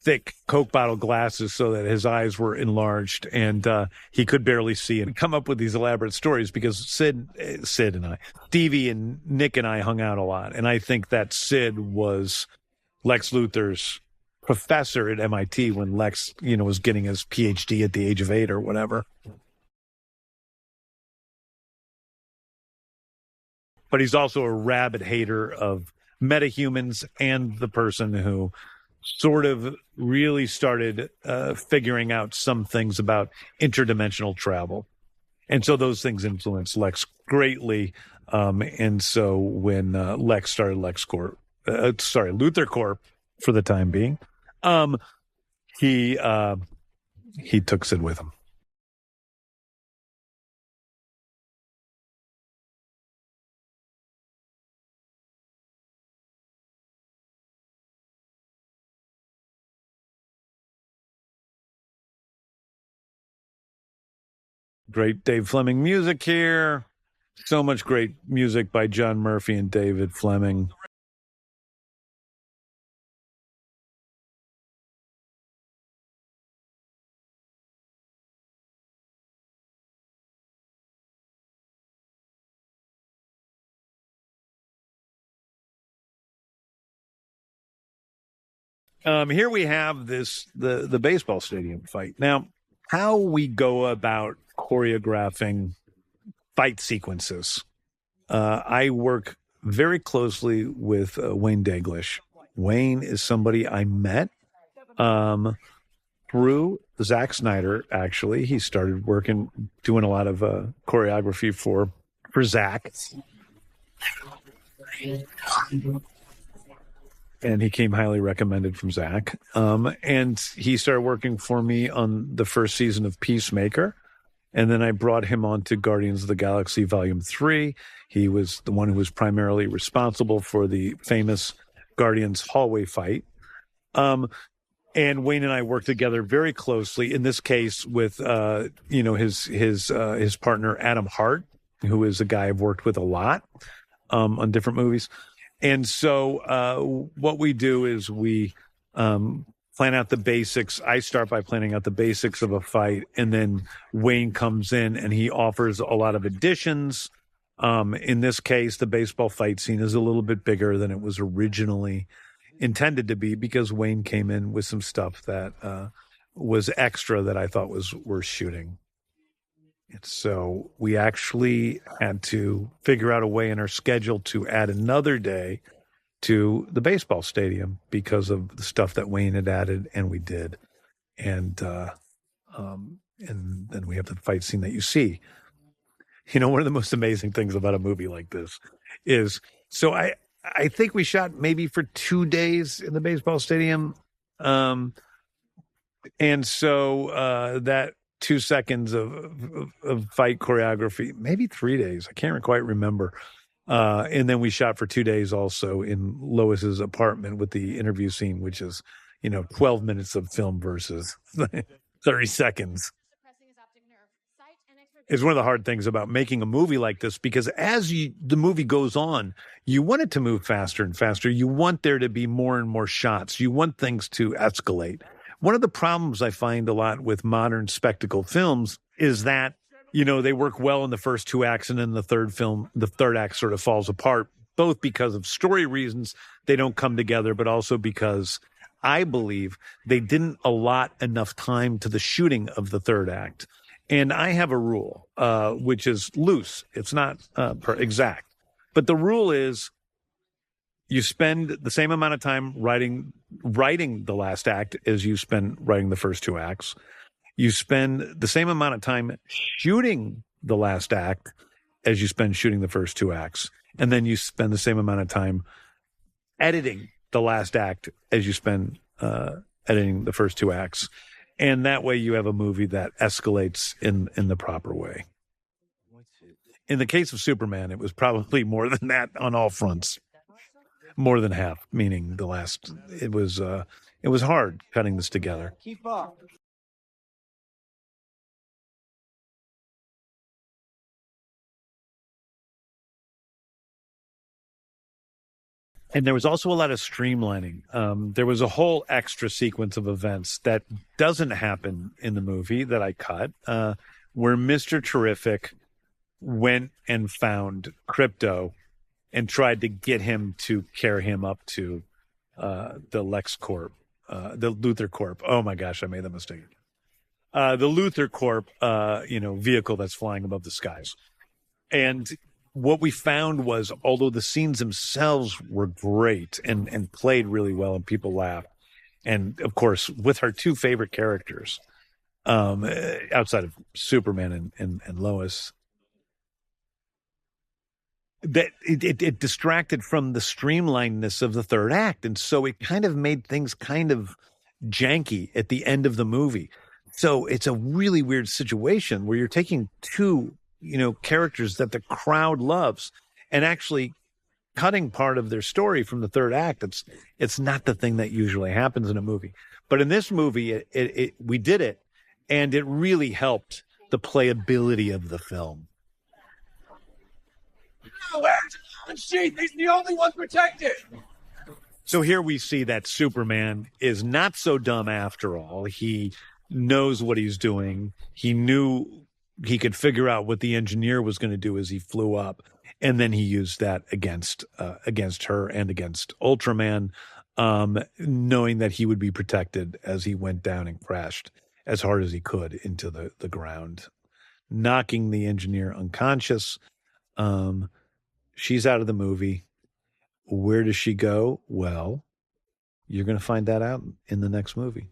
Speaker 1: thick Coke bottle glasses so that his eyes were enlarged and he could barely see, and come up with these elaborate stories because Sid and I, Stevie and Nick and I hung out a lot, and I think that Sid was Lex Luthor's professor at MIT when Lex, was getting his PhD at the age of 8 or whatever. But he's also a rabid hater of metahumans and the person who sort of really started figuring out some things about interdimensional travel. And so those things influenced Lex greatly. And so when Lex started Luthor Corp for the time being, he took Sid with him. Great Dave Fleming music here. So much great music by John Murphy and David Fleming. Here we have the baseball stadium fight. Now, how we go about choreographing fight sequences. I work very closely with Wayne Daglish. Wayne is somebody I met through Zack Snyder, actually. He started doing a lot of choreography for Zack. and he came highly recommended from Zach. And he started working for me on the first season of Peacemaker. And then I brought him on to Guardians of the Galaxy Volume 3. He was the one who was primarily responsible for the famous Guardians hallway fight. And Wayne and I worked together very closely, in this case with, his partner, Adam Hart, who is a guy I've worked with a lot on different movies. And so what we do is we plan out the basics. I start by planning out the basics of a fight, and then Wayne comes in and he offers a lot of additions. In this case, the baseball fight scene is a little bit bigger than it was originally intended to be, because Wayne came in with some stuff that was extra that I thought was worth shooting. And so we actually had to figure out a way in our schedule to add another day to the baseball stadium because of the stuff that Wayne had added, and we did. And then we have the fight scene that you see. One of the most amazing things about a movie like this is, so I think we shot maybe for 2 days in the baseball stadium. And so that 2 seconds of fight choreography, maybe 3 days. I can't quite remember. And then we shot for 2 days also in Lois's apartment with the interview scene, which is, 12 minutes of film versus 30 seconds. Is one of the hard things about making a movie like this, because as the movie goes on, you want it to move faster and faster. You want there to be more and more shots. You want things to escalate. One of the problems I find a lot with modern spectacle films is that, they work well in the first 2 acts, and then the third act sort of falls apart, both because of story reasons, they don't come together, but also because I believe they didn't allot enough time to the shooting of the third act. And I have a rule, which is loose. It's not exact. But the rule is you spend the same amount of time writing the last act as you spend writing the first 2 acts. You spend the same amount of time shooting the last act as you spend shooting the first 2 acts. And then you spend the same amount of time editing the last act as you spend editing the first 2 acts. And that way you have a movie that escalates in the proper way. In the case of Superman, it was probably more than that on all fronts. More than half, meaning it was hard cutting this together.
Speaker 14: Keep up.
Speaker 1: And there was also a lot of streamlining. There was a whole extra sequence of events that doesn't happen in the movie that I cut, where Mr. Terrific went and found Krypto and tried to get him to carry him up to the Lex Corp, the Luthor Corp. Oh my gosh, I made the mistake. The Luthor Corp, vehicle that's flying above the skies. And what we found was, although the scenes themselves were great and played really well and people laughed, and of course, with our 2 favorite characters, outside of Superman and Lois, that it distracted from the streamlinedness of the third act. And so it kind of made things kind of janky at the end of the movie. So it's a really weird situation where you're taking 2 characters that the crowd loves and actually cutting part of their story from the third act. It's not the thing that usually happens in a movie. But in this movie, we did it, and it really helped the playability of the film.
Speaker 9: No, sheet. He's the only one protected.
Speaker 1: So here we see that Superman is not so dumb after all. He knows what he's doing. He knew he could figure out what the engineer was going to do as he flew up. And then he used that against her and against Ultraman, knowing that he would be protected as he went down and crashed as hard as he could into the ground, knocking the engineer unconscious. She's out of the movie. Where does she go? Well, you're going to find that out in the next movie.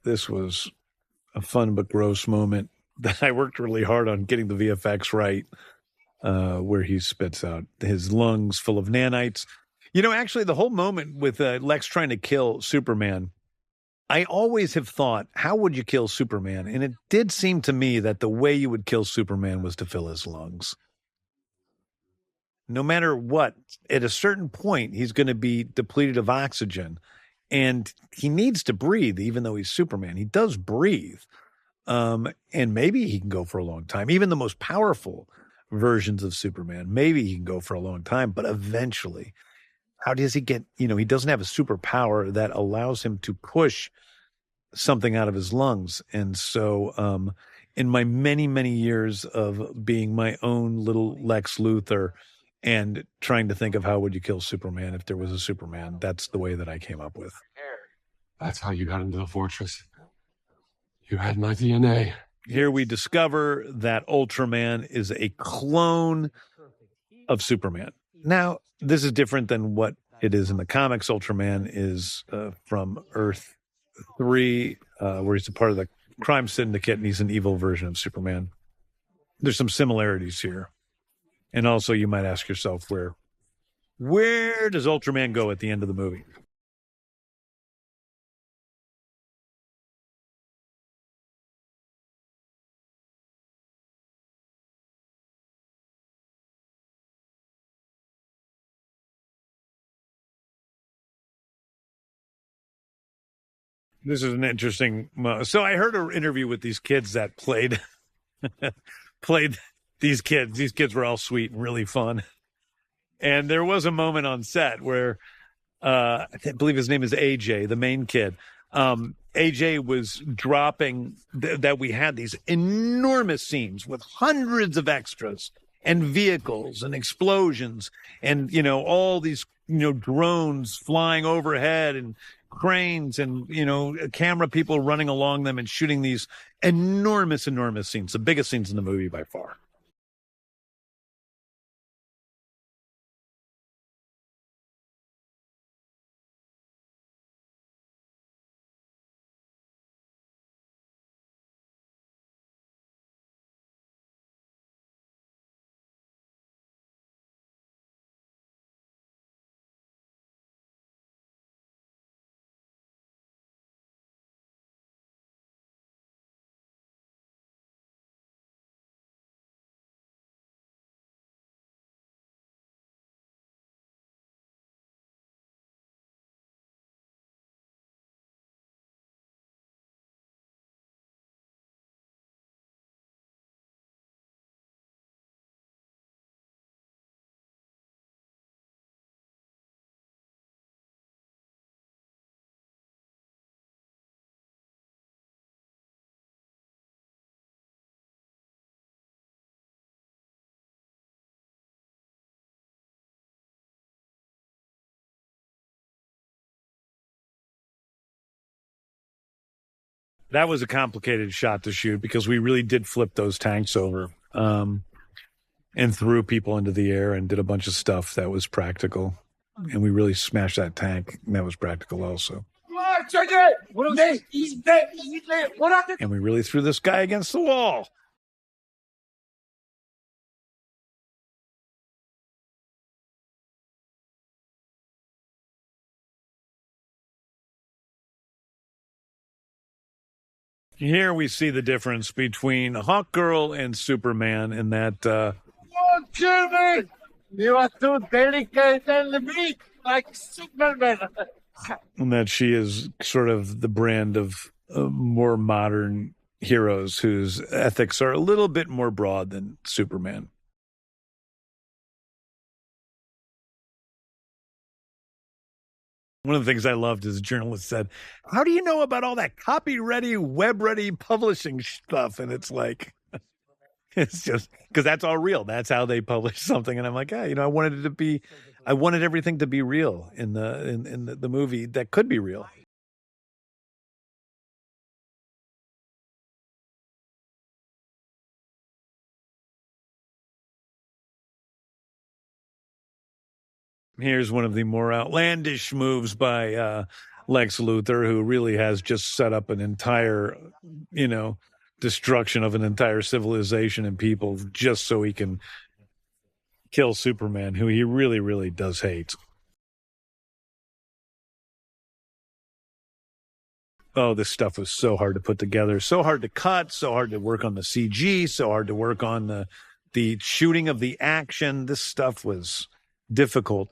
Speaker 1: This was a fun but gross moment that I worked really hard on getting the VFX right, where he spits out his lungs full of nanites. You know, actually, the whole moment with Lex trying to kill Superman, I always have thought, how would you kill Superman? And it did seem to me that the way you would kill Superman was to fill his lungs. No matter what, at a certain point, he's going to be depleted of oxygen. And he needs to breathe, even though he's Superman. He does breathe. And maybe he can go for a long time. Even the most powerful versions of Superman, maybe he can go for a long time. But eventually, how does he get, he doesn't have a superpower that allows him to push something out of his lungs. And so in my many, many years of being my own little Lex Luthor and trying to think of how would you kill Superman if there was a Superman, that's the way that I came up with.
Speaker 10: That's how you got into the fortress. You had my DNA.
Speaker 1: Here we discover that Ultraman is a clone of Superman. Now, this is different than what it is in the comics. Ultraman is from Earth 3, where he's a part of the crime syndicate, and he's an evil version of Superman. There's some similarities here. And also, you might ask yourself, where does Ultraman go at the end of the movie? This is an interesting. So I heard an interview with these kids that played these kids. These kids were all sweet and really fun. And there was a moment on set where I believe his name is AJ, the main kid. AJ was dropping that we had these enormous scenes with hundreds of extras and vehicles and explosions and, all these, drones flying overhead and cranes and, camera people running along them and shooting these enormous scenes, the biggest scenes in the movie by far. That was a complicated shot to shoot because we really did flip those tanks over and threw people into the air and did a bunch of stuff that was practical. And we really smashed that tank, and that was practical also. And we really threw this guy against the wall. Here we see the difference between Hawkgirl and Superman in that...
Speaker 9: Don't kill me! You are too delicate and weak, like Superman.
Speaker 1: And that she is sort of the brand of more modern heroes whose ethics are a little bit more broad than Superman. One of the things I loved is a journalist said, how do you know about all that copy-ready, web-ready publishing stuff? And it's like, it's just because that's all real. That's how they publish something. And I'm like, I wanted everything to be real in the movie that could be real. Here's one of the more outlandish moves by Lex Luthor, who really has just set up an entire, destruction of an entire civilization and people just so he can kill Superman, who he really, really does hate. Oh, this stuff was so hard to put together, so hard to cut, so hard to work on the CG, so hard to work on the shooting of the action. This stuff was difficult.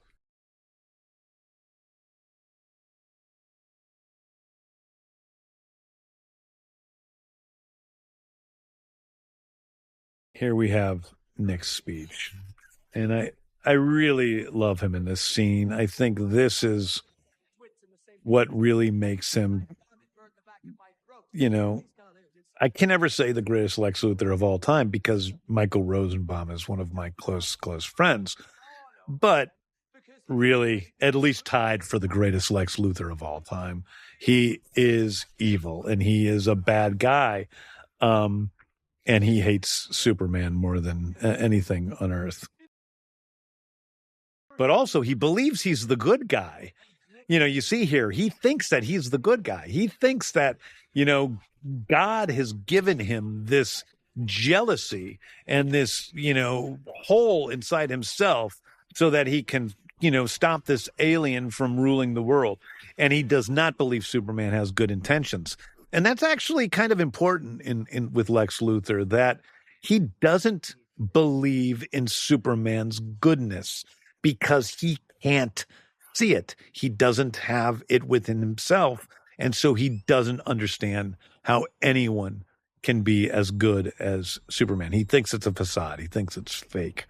Speaker 1: Here we have Nick's speech. And I really love him in this scene. I think this is what really makes him, I can never say the greatest Lex Luthor of all time because Michael Rosenbaum is one of my close friends. But really, at least tied for the greatest Lex Luthor of all time. He is evil and he is a bad guy. And he hates Superman more than anything on Earth. But also, he believes he's the good guy. You see here, he thinks that he's the good guy. He thinks that, God has given him this jealousy and this, hole inside himself so that he can, stop this alien from ruling the world. And he does not believe Superman has good intentions. And that's actually kind of important in with Lex Luthor, that he doesn't believe in Superman's goodness because he can't see it. He doesn't have it within himself. And so he doesn't understand how anyone can be as good as Superman. He thinks it's a facade. He thinks it's fake.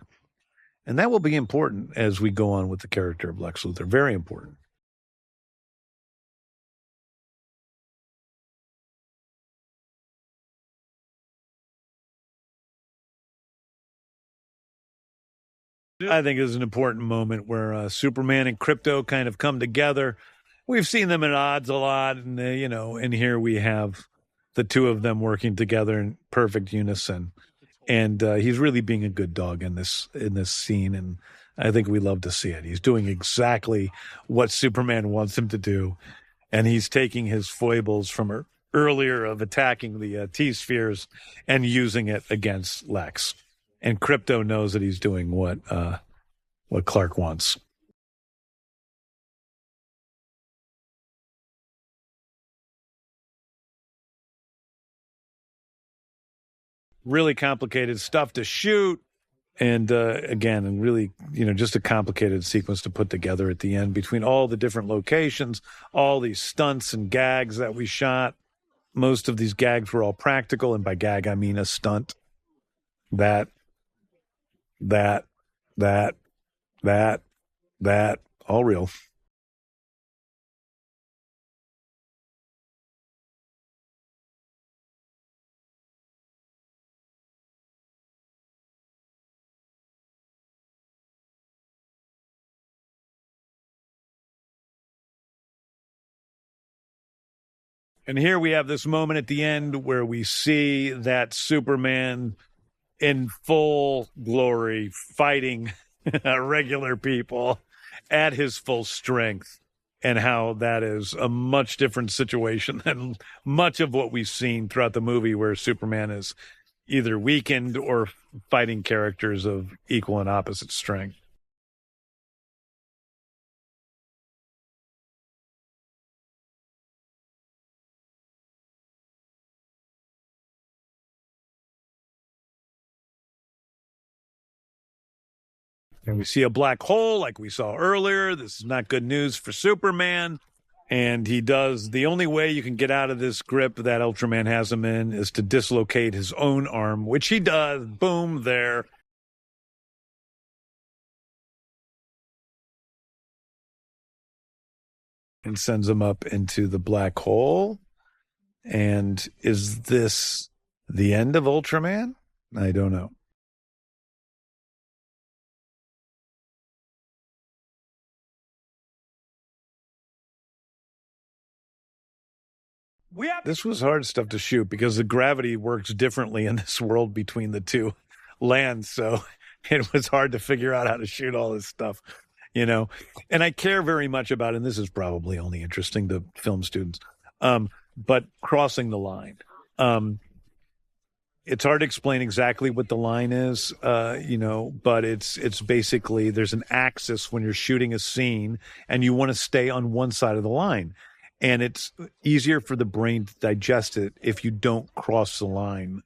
Speaker 1: And that will be important as we go on with the character of Lex Luthor. Very important. I think is an important moment where Superman and Krypto kind of come together. We've seen them at odds a lot, and and here we have the two of them working together in perfect unison. And he's really being a good dog in this scene, and I think we love to see it. He's doing exactly what Superman wants him to do, and he's taking his foibles from earlier of attacking the T-spheres and using it against Lex. And Krypto knows that he's doing what Clark wants. Really complicated stuff to shoot. And again, and really, just a complicated sequence to put together at the end between all the different locations, all these stunts and gags that we shot. Most of these gags were all practical. And by gag, I mean a stunt. That, all real. And here we have this moment at the end where we see that Superman in full glory fighting regular people at his full strength, and how that is a much different situation than much of what we've seen throughout the movie, where Superman is either weakened or fighting characters of equal and opposite strength. And we see a black hole like we saw earlier. This is not good news for Superman. And he does, the only way you can get out of this grip that Ultraman has him in is to dislocate his own arm, which he does. Boom, there. And sends him up into the black hole. And is this the end of Ultraman? I don't know. This was hard stuff to shoot because the gravity works differently in this world between the two lands. So it was hard to figure out how to shoot all this stuff. you know, and I care very much about, and this is probably only interesting to film students, but crossing the line. It's hard to explain exactly what the line is, but it's basically there's an axis when you're shooting a scene and you want to stay on one side of the line. And it's easier for the brain to digest it if you don't cross the line,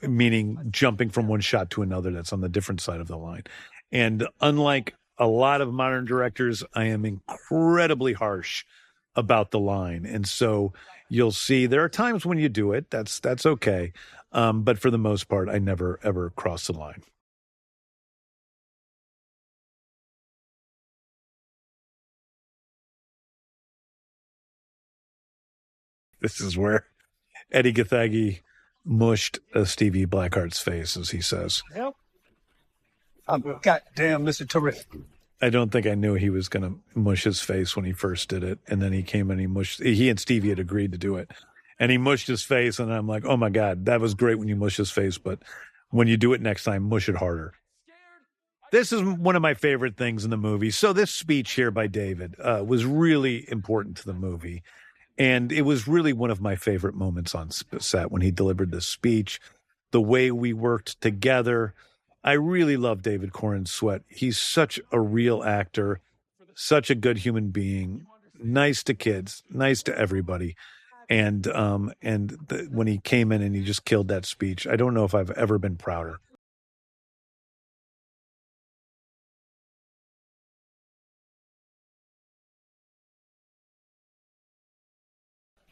Speaker 1: meaning jumping from one shot to another that's on the different side of the line. And unlike a lot of modern directors, I am incredibly harsh about the line. And so you'll see there are times when you do it. That's okay. But for the most part, I never, ever cross the line. This is where Eddie Gathagi mushed Stevie Blackheart's face, as he says.
Speaker 5: Yep. I'm goddamn Mr. Terrific.
Speaker 1: I don't think I knew he was going to mush his face when he first did it. And then he came and he and Stevie had agreed to do it. And he mushed his face. And I'm like, oh my God, that was great when you mush his face. But when you do it next time, mush it harder. This is one of my favorite things in the movie. So this speech here by David was really important to the movie. And it was really one of my favorite moments on set when he delivered this speech, the way we worked together. I really love David Corn Sweat. He's such a real actor, such a good human being, nice to kids, nice to everybody. And when he came in and he just killed that speech, I don't know if I've ever been prouder.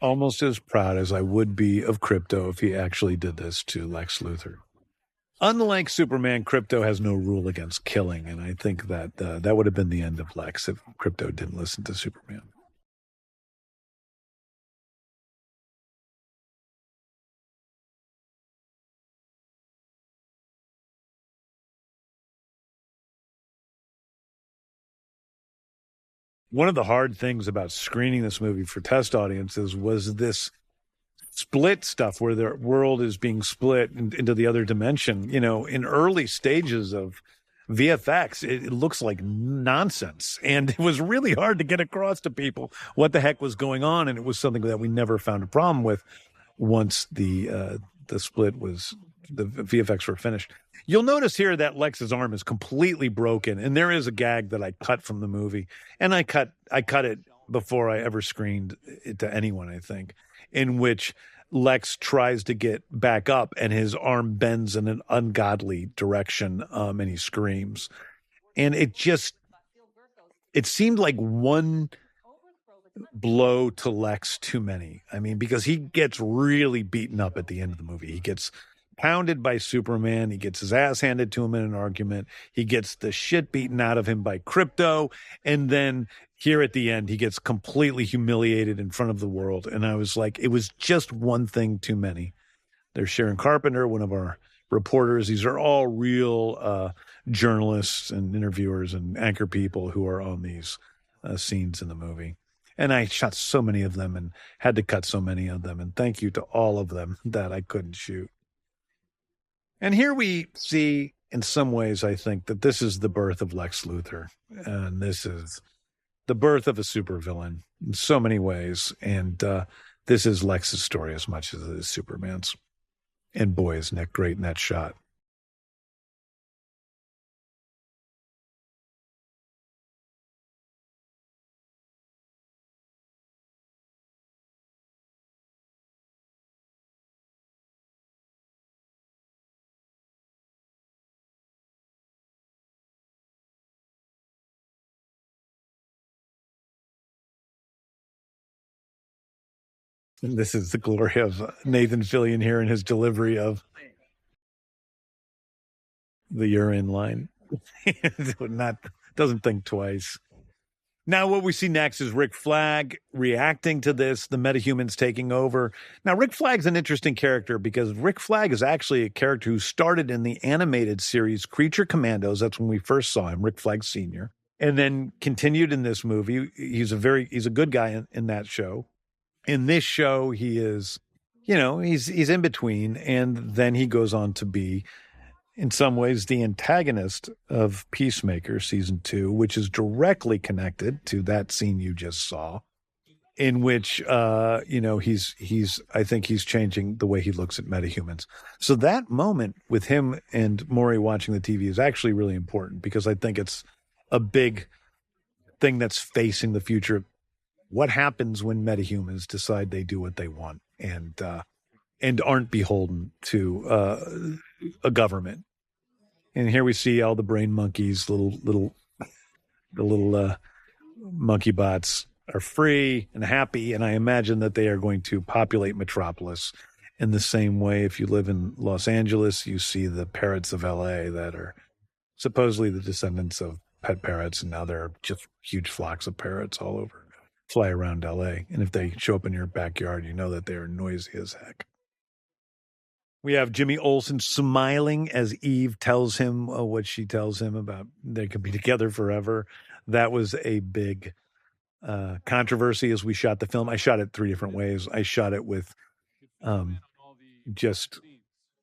Speaker 1: Almost as proud as I would be of Krypto if he actually did this to Lex Luthor. Unlike Superman, Krypto has no rule against killing, and I think that that would have been the end of Lex if Krypto didn't listen to Superman. One of the hard things about screening this movie for test audiences was this split stuff where the world is being split into the other dimension. In early stages of VFX, it looks like nonsense. And it was really hard to get across to people what the heck was going on. And it was something that we never found a problem with once the split was, the VFX were finished. You'll notice here that Lex's arm is completely broken. And there is a gag that I cut from the movie. And I cut it before I ever screened it to anyone, I think, in which Lex tries to get back up and his arm bends in an ungodly direction, and he screams. And it seemed like one blow to Lex too many. I mean, because he gets really beaten up at the end of the movie. He gets pounded by Superman. He gets his ass handed to him in an argument. He gets the shit beaten out of him by Krypto. And then here at the end, he gets completely humiliated in front of the world. And I was like, it was just one thing too many. There's Sharon Carpenter, one of our reporters. These are all real journalists and interviewers and anchor people who are on these scenes in the movie. And I shot so many of them and had to cut so many of them. And thank you to all of them that I couldn't shoot. And here we see, in some ways, I think that this is the birth of Lex Luthor. And this is the birth of a supervillain in so many ways. And this is Lex's story as much as it is Superman's. And boy, is Nick great in that shot. And this is the glory of Nathan Fillion here in his delivery of the urine line. Doesn't think twice. Now what we see next is Rick Flag reacting to this, the metahumans taking over. Now Rick Flag's an interesting character because Rick Flag is actually a character who started in the animated series Creature Commandos. That's when we first saw him, Rick Flag Sr. And then continued in this movie. He's a good guy in that show. In this show, he is, he's in between, and then he goes on to be in some ways the antagonist of Peacemaker season 2, which is directly connected to that scene you just saw, in which he's I think he's changing the way he looks at metahumans. So that moment with him and Maury watching the TV is actually really important, because I think it's a big thing that's facing the future. What happens when metahumans decide they do what they want and aren't beholden to a government? And here we see all the brain monkeys, the little monkey bots are free and happy, and I imagine that they are going to populate Metropolis in the same way. If you live in Los Angeles, you see the parrots of LA that are supposedly the descendants of pet parrots, and now there are just huge flocks of parrots all over, fly around LA. And if they show up in your backyard, you know that they are noisy as heck. We have Jimmy Olsen smiling as Eve tells him what she tells him about they could be together forever. That was a big controversy as we shot the film. I shot it 3 different ways. I shot it with just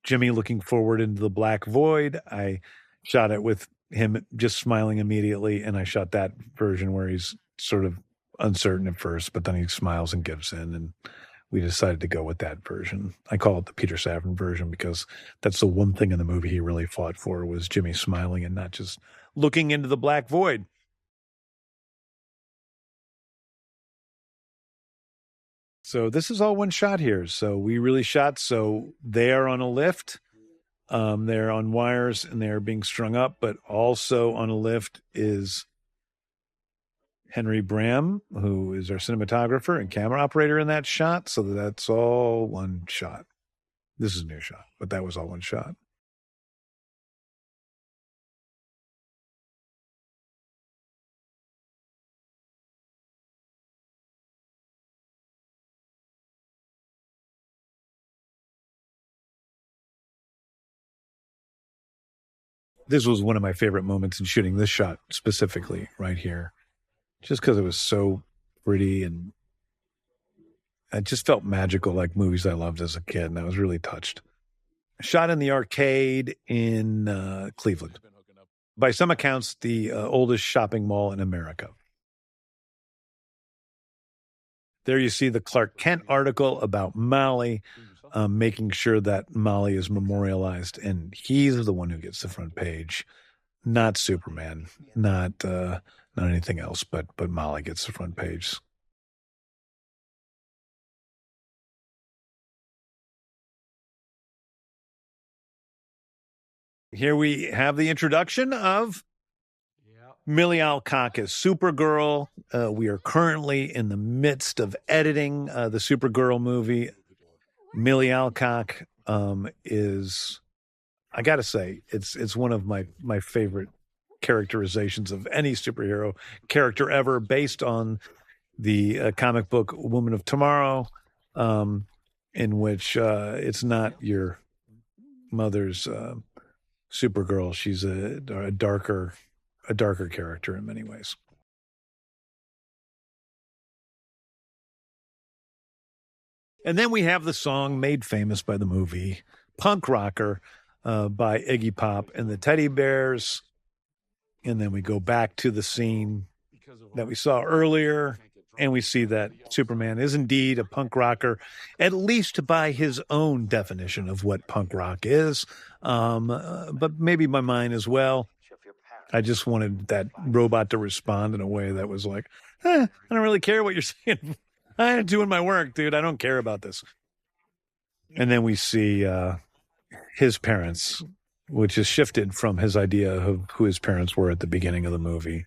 Speaker 1: Jimmy looking forward into the black void. I shot it with him just smiling immediately, and I shot that version where he's sort of uncertain at first, but then he smiles and gives in, and we decided to go with that version. I call it the Peter Safran version because that's the one thing in the movie he really fought for, was Jimmy smiling and not just looking into the black void. So this is all one shot here. So we really shot. So they are on a lift. They're on wires and they're being strung up, but also on a lift is Henry Bram, who is our cinematographer and camera operator in that shot. So that's all one shot. This is a new shot, but that was all one shot. This was one of my favorite moments in shooting this shot specifically right here, just because it was so pretty and it just felt magical, like movies I loved as a kid, and I was really touched. Shot in the arcade in Cleveland. By some accounts, the oldest shopping mall in America. There you see the Clark Kent article about Molly, making sure that Molly is memorialized, and he's the one who gets the front page, not Superman, not anything else, but Molly gets the front page. Here we have the introduction of Millie Alcock as Supergirl. We are currently in the midst of editing the Supergirl movie. Millie Alcock is, I gotta say, it's one of my favorite characterizations of any superhero character ever, based on the comic book Woman of Tomorrow, in which it's not your mother's Supergirl. She's a darker character in many ways. And then we have the song made famous by the movie, Punk Rocker, by Iggy Pop and the Teddy Bears. And then we go back to the scene that we saw earlier, and we see that Superman is indeed a punk rocker, at least by his own definition of what punk rock is, but maybe by mine as well. I just wanted that robot to respond in a way that was like, I don't really care what you're saying. I'm doing my work, dude. I don't care about this. And then we see his parents, which has shifted from his idea of who his parents were at the beginning of the movie.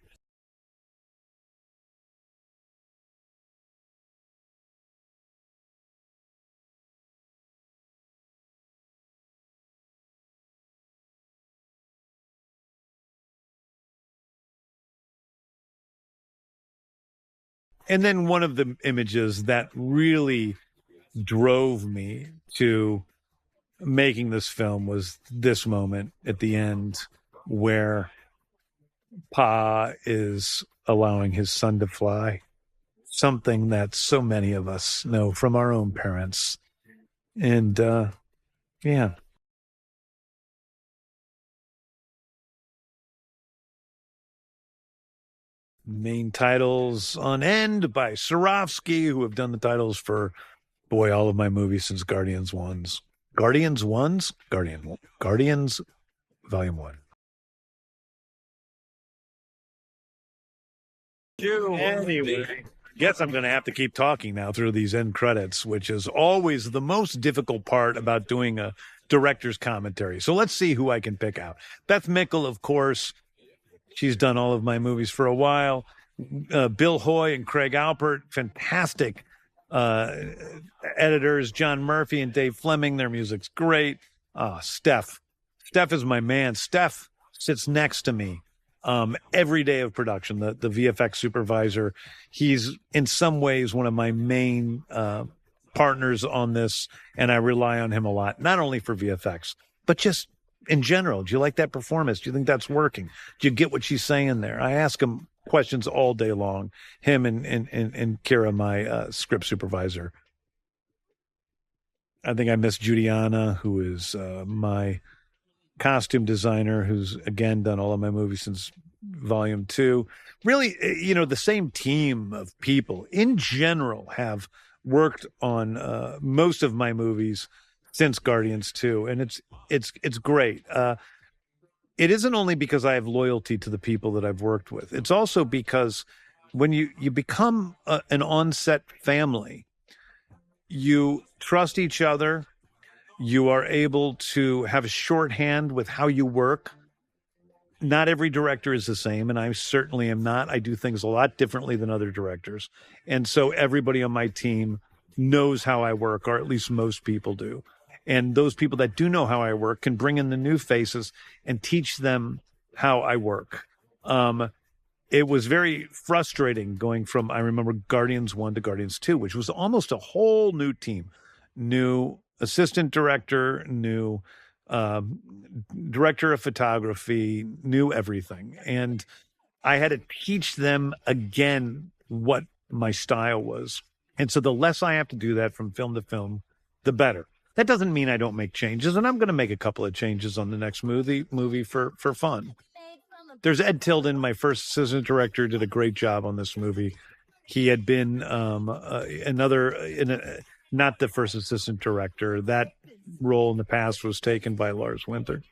Speaker 1: And then one of the images that really drove me to making this film was this moment at the end where Pa is allowing his son to fly, something that so many of us know from our own parents. And yeah, Main titles on end by Swarovski, who have done the titles for, boy, all of my movies since Guardians Guardians Volume 1. Anyway, guess I'm going to have to keep talking now through these end credits, which is always the most difficult part about doing a director's commentary. So let's see who I can pick out. Beth Mickle, of course. She's done all of my movies for a while. Bill Hoy and Craig Alpert, fantastic editors. John Murphy and Dave Fleming, their music's great. Steph is my man. Steph sits next to me every day of production, the VFX supervisor. He's in some ways one of my main partners on this, and I rely on him a lot, not only for VFX, but just in general. Do you like that performance? Do you think that's working? Do you get what she's saying there? I ask him questions all day long, him and Kira, my script supervisor. I think I miss Judiana, who is my costume designer, who's again done all of my movies since Volume 2. Really, the same team of people in general have worked on most of my movies since Guardians 2, and it's great. It isn't only because I have loyalty to the people that I've worked with. It's also because when you become an on-set family, you trust each other. You are able to have a shorthand with how you work. Not every director is the same, and I certainly am not. I do things a lot differently than other directors. And so everybody on my team knows how I work, or at least most people do. And those people that do know how I work can bring in the new faces and teach them how I work. It was very frustrating going from, I remember, Guardians 1 to Guardians 2, which was almost a whole new team. New assistant director, new director of photography, new everything. And I had to teach them again what my style was. And so the less I have to do that from film to film, the better. That doesn't mean I don't make changes, and I'm going to make a couple of changes on the next movie for fun. There's Ed Tilden, my first assistant director, did a great job on this movie. He had been not the first assistant director. That role in the past was taken by Lars Winter.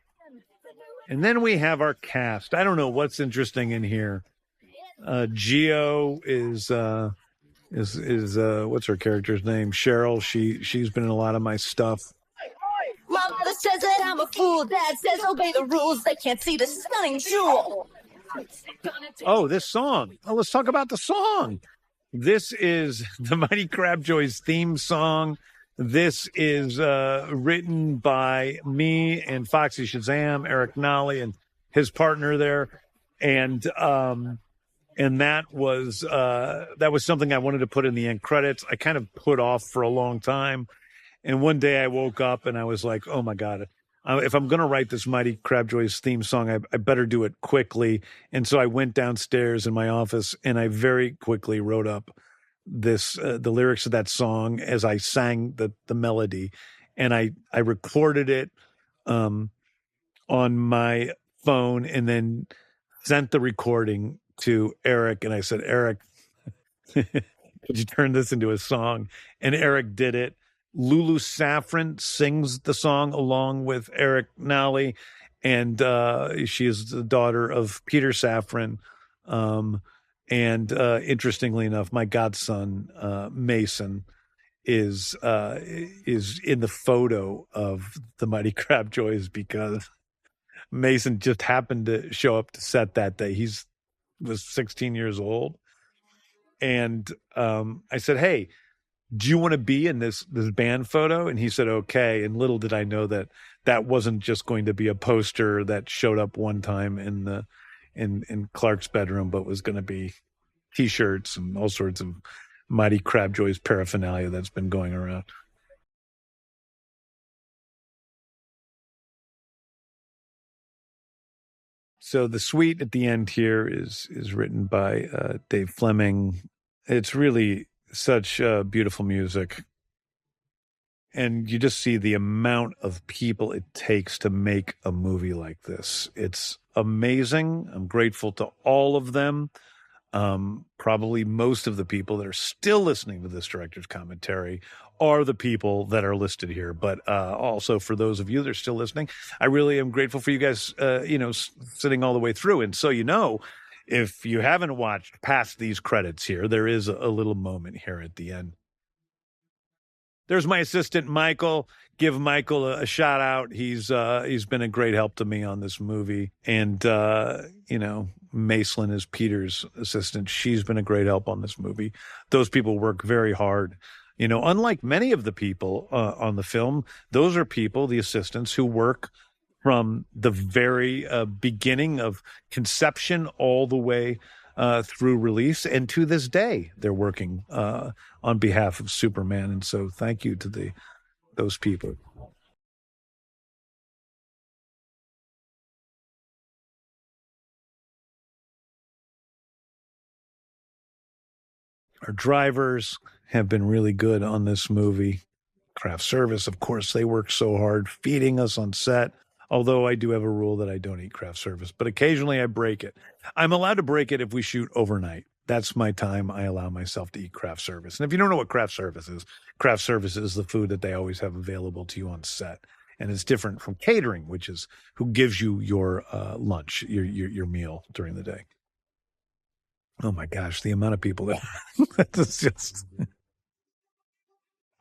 Speaker 1: And then we have our cast. I don't know what's interesting in here. Geo is what's her character's name? Cheryl. She's been in a lot of my stuff.
Speaker 3: My mother says that I'm a fool. Dad says obey the rules. They can't see the stunning jewel.
Speaker 1: Oh, this song. Oh, let's talk about the song. This is the Mighty Crabjoy's theme song. This is written by me and Foxy Shazam, Eric Nolly, and his partner there, and that was something I wanted to put in the end credits. I kind of put off for a long time, and one day I woke up and I was like, "Oh my God! If I'm going to write this Mighty Crabjoy's theme song, I better do it quickly." And so I went downstairs in my office and I very quickly wrote up the lyrics of that song as I sang the melody, and I recorded it on my phone and then sent the recording to Eric, and I said, "Eric, could you turn this into a song?" And Eric did it. Lulu Safran sings the song along with Eric Nolly, and she is the daughter of Peter Safran. And interestingly enough, my godson Mason is in the photo of the Mighty Crabjoys because Mason just happened to show up to set that day. He was 16 years old, and I said, "Hey, do you want to be in this band photo?" And he said, "Okay." And little did I know that wasn't just going to be a poster that showed up one time in Clark's bedroom, but was going to be T-shirts and all sorts of Mighty Crabjoy's paraphernalia that's been going around. So the suite at the end here is written by Dave Fleming. It's really such beautiful music. And you just see the amount of people it takes to make a movie like this. It's amazing. I'm grateful to all of them. Probably most of the people that are still listening to this director's commentary are the people that are listed here. But also for those of you that are still listening, I really am grateful for you guys, sitting all the way through. And so, if you haven't watched past these credits here, there is a little moment here at the end. There's my assistant, Michael. Give Michael a shout out. He's been a great help to me on this movie. And, Macelyn is Peter's assistant. She's been a great help on this movie. Those people work very hard. Unlike many of the people on the film, those are people, the assistants, who work from the very beginning of conception all the way through release. And to this day, they're working on behalf of Superman. And so thank you to those people. Our drivers have been really good on this movie. Craft service, of course, they work so hard feeding us on set. Although I do have a rule that I don't eat craft service, but occasionally I break it. I'm allowed to break it if we shoot overnight. That's my time. I allow myself to eat craft service. And if you don't know what craft service is the food that they always have available to you on set. And it's different from catering, which is who gives you your lunch, your meal during the day. Oh my gosh, the amount of people that's just...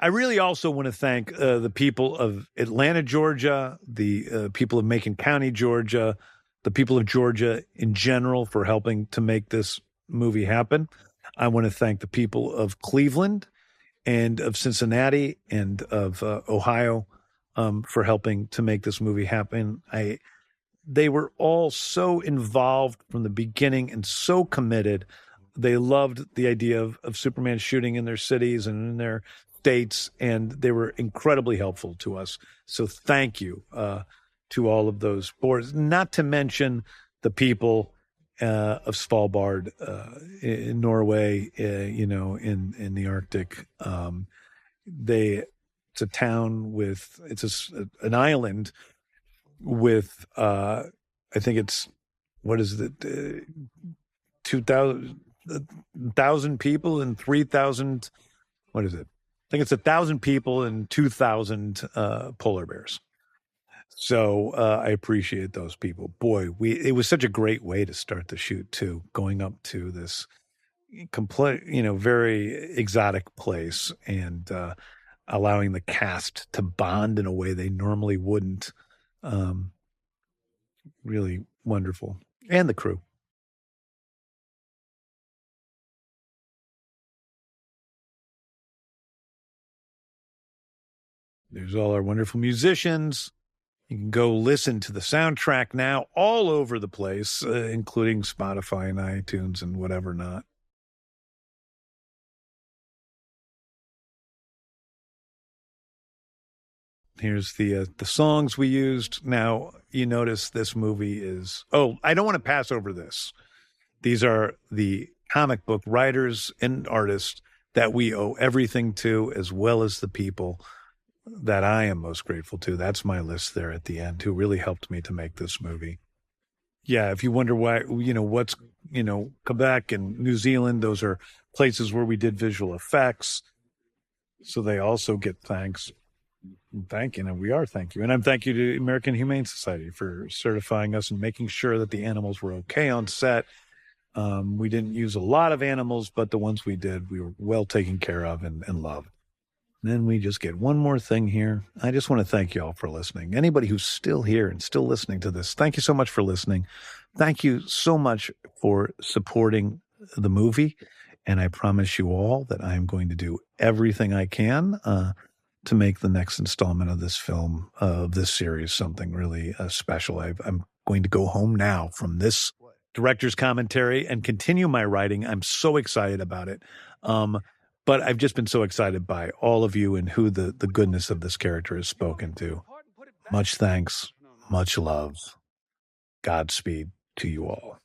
Speaker 1: I really also want to thank the people of Atlanta, Georgia, the people of Macon County, Georgia, the people of Georgia in general for helping to make this movie happen. I want to thank the people of Cleveland and of Cincinnati and of Ohio for helping to make this movie happen. They were all so involved from the beginning and so committed. They loved the idea of Superman shooting in their cities and in their states, and they were incredibly helpful to us. So thank you to all of those boards, not to mention the people of Svalbard in Norway, in the Arctic. It's a town with, an island with, I think it's, what is it, 2,000 people and 3,000, what is it? I think it's 1,000 people and 2,000 polar bears. So I appreciate those people. Boy, it was such a great way to start the shoot too, going up to this complete, very exotic place and allowing the cast to bond in a way they normally wouldn't. Really wonderful. And the crew. There's all our wonderful musicians. You can go listen to the soundtrack now all over the place, including Spotify and iTunes and whatever not. Here's the songs we used. Now, you notice this movie is... Oh, I don't want to pass over this. These are the comic book writers and artists that we owe everything to, as well as the people that I am most grateful to. That's my list there at the end, who really helped me to make this movie. Yeah, if you wonder why, what's, Quebec and New Zealand, those are places where we did visual effects. So they also get thanks. Thank you. And we are thank you. And I'm thank you to American Humane Society for certifying us and making sure that the animals were okay on set. We didn't use a lot of animals, but the ones we did, we were well taken care of and loved. Then we just get one more thing here. I just want to thank you all for listening. Anybody who's still here and still listening to this, thank you so much for listening. Thank you so much for supporting the movie. And I promise you all that I'm going to do everything I can to make the next installment of this film, of this series, something really special. I'm going to go home now from this director's commentary and continue my writing. I'm so excited about it. But I've just been so excited by all of you and who the goodness of this character has spoken to. Much thanks, much love. Godspeed to you all.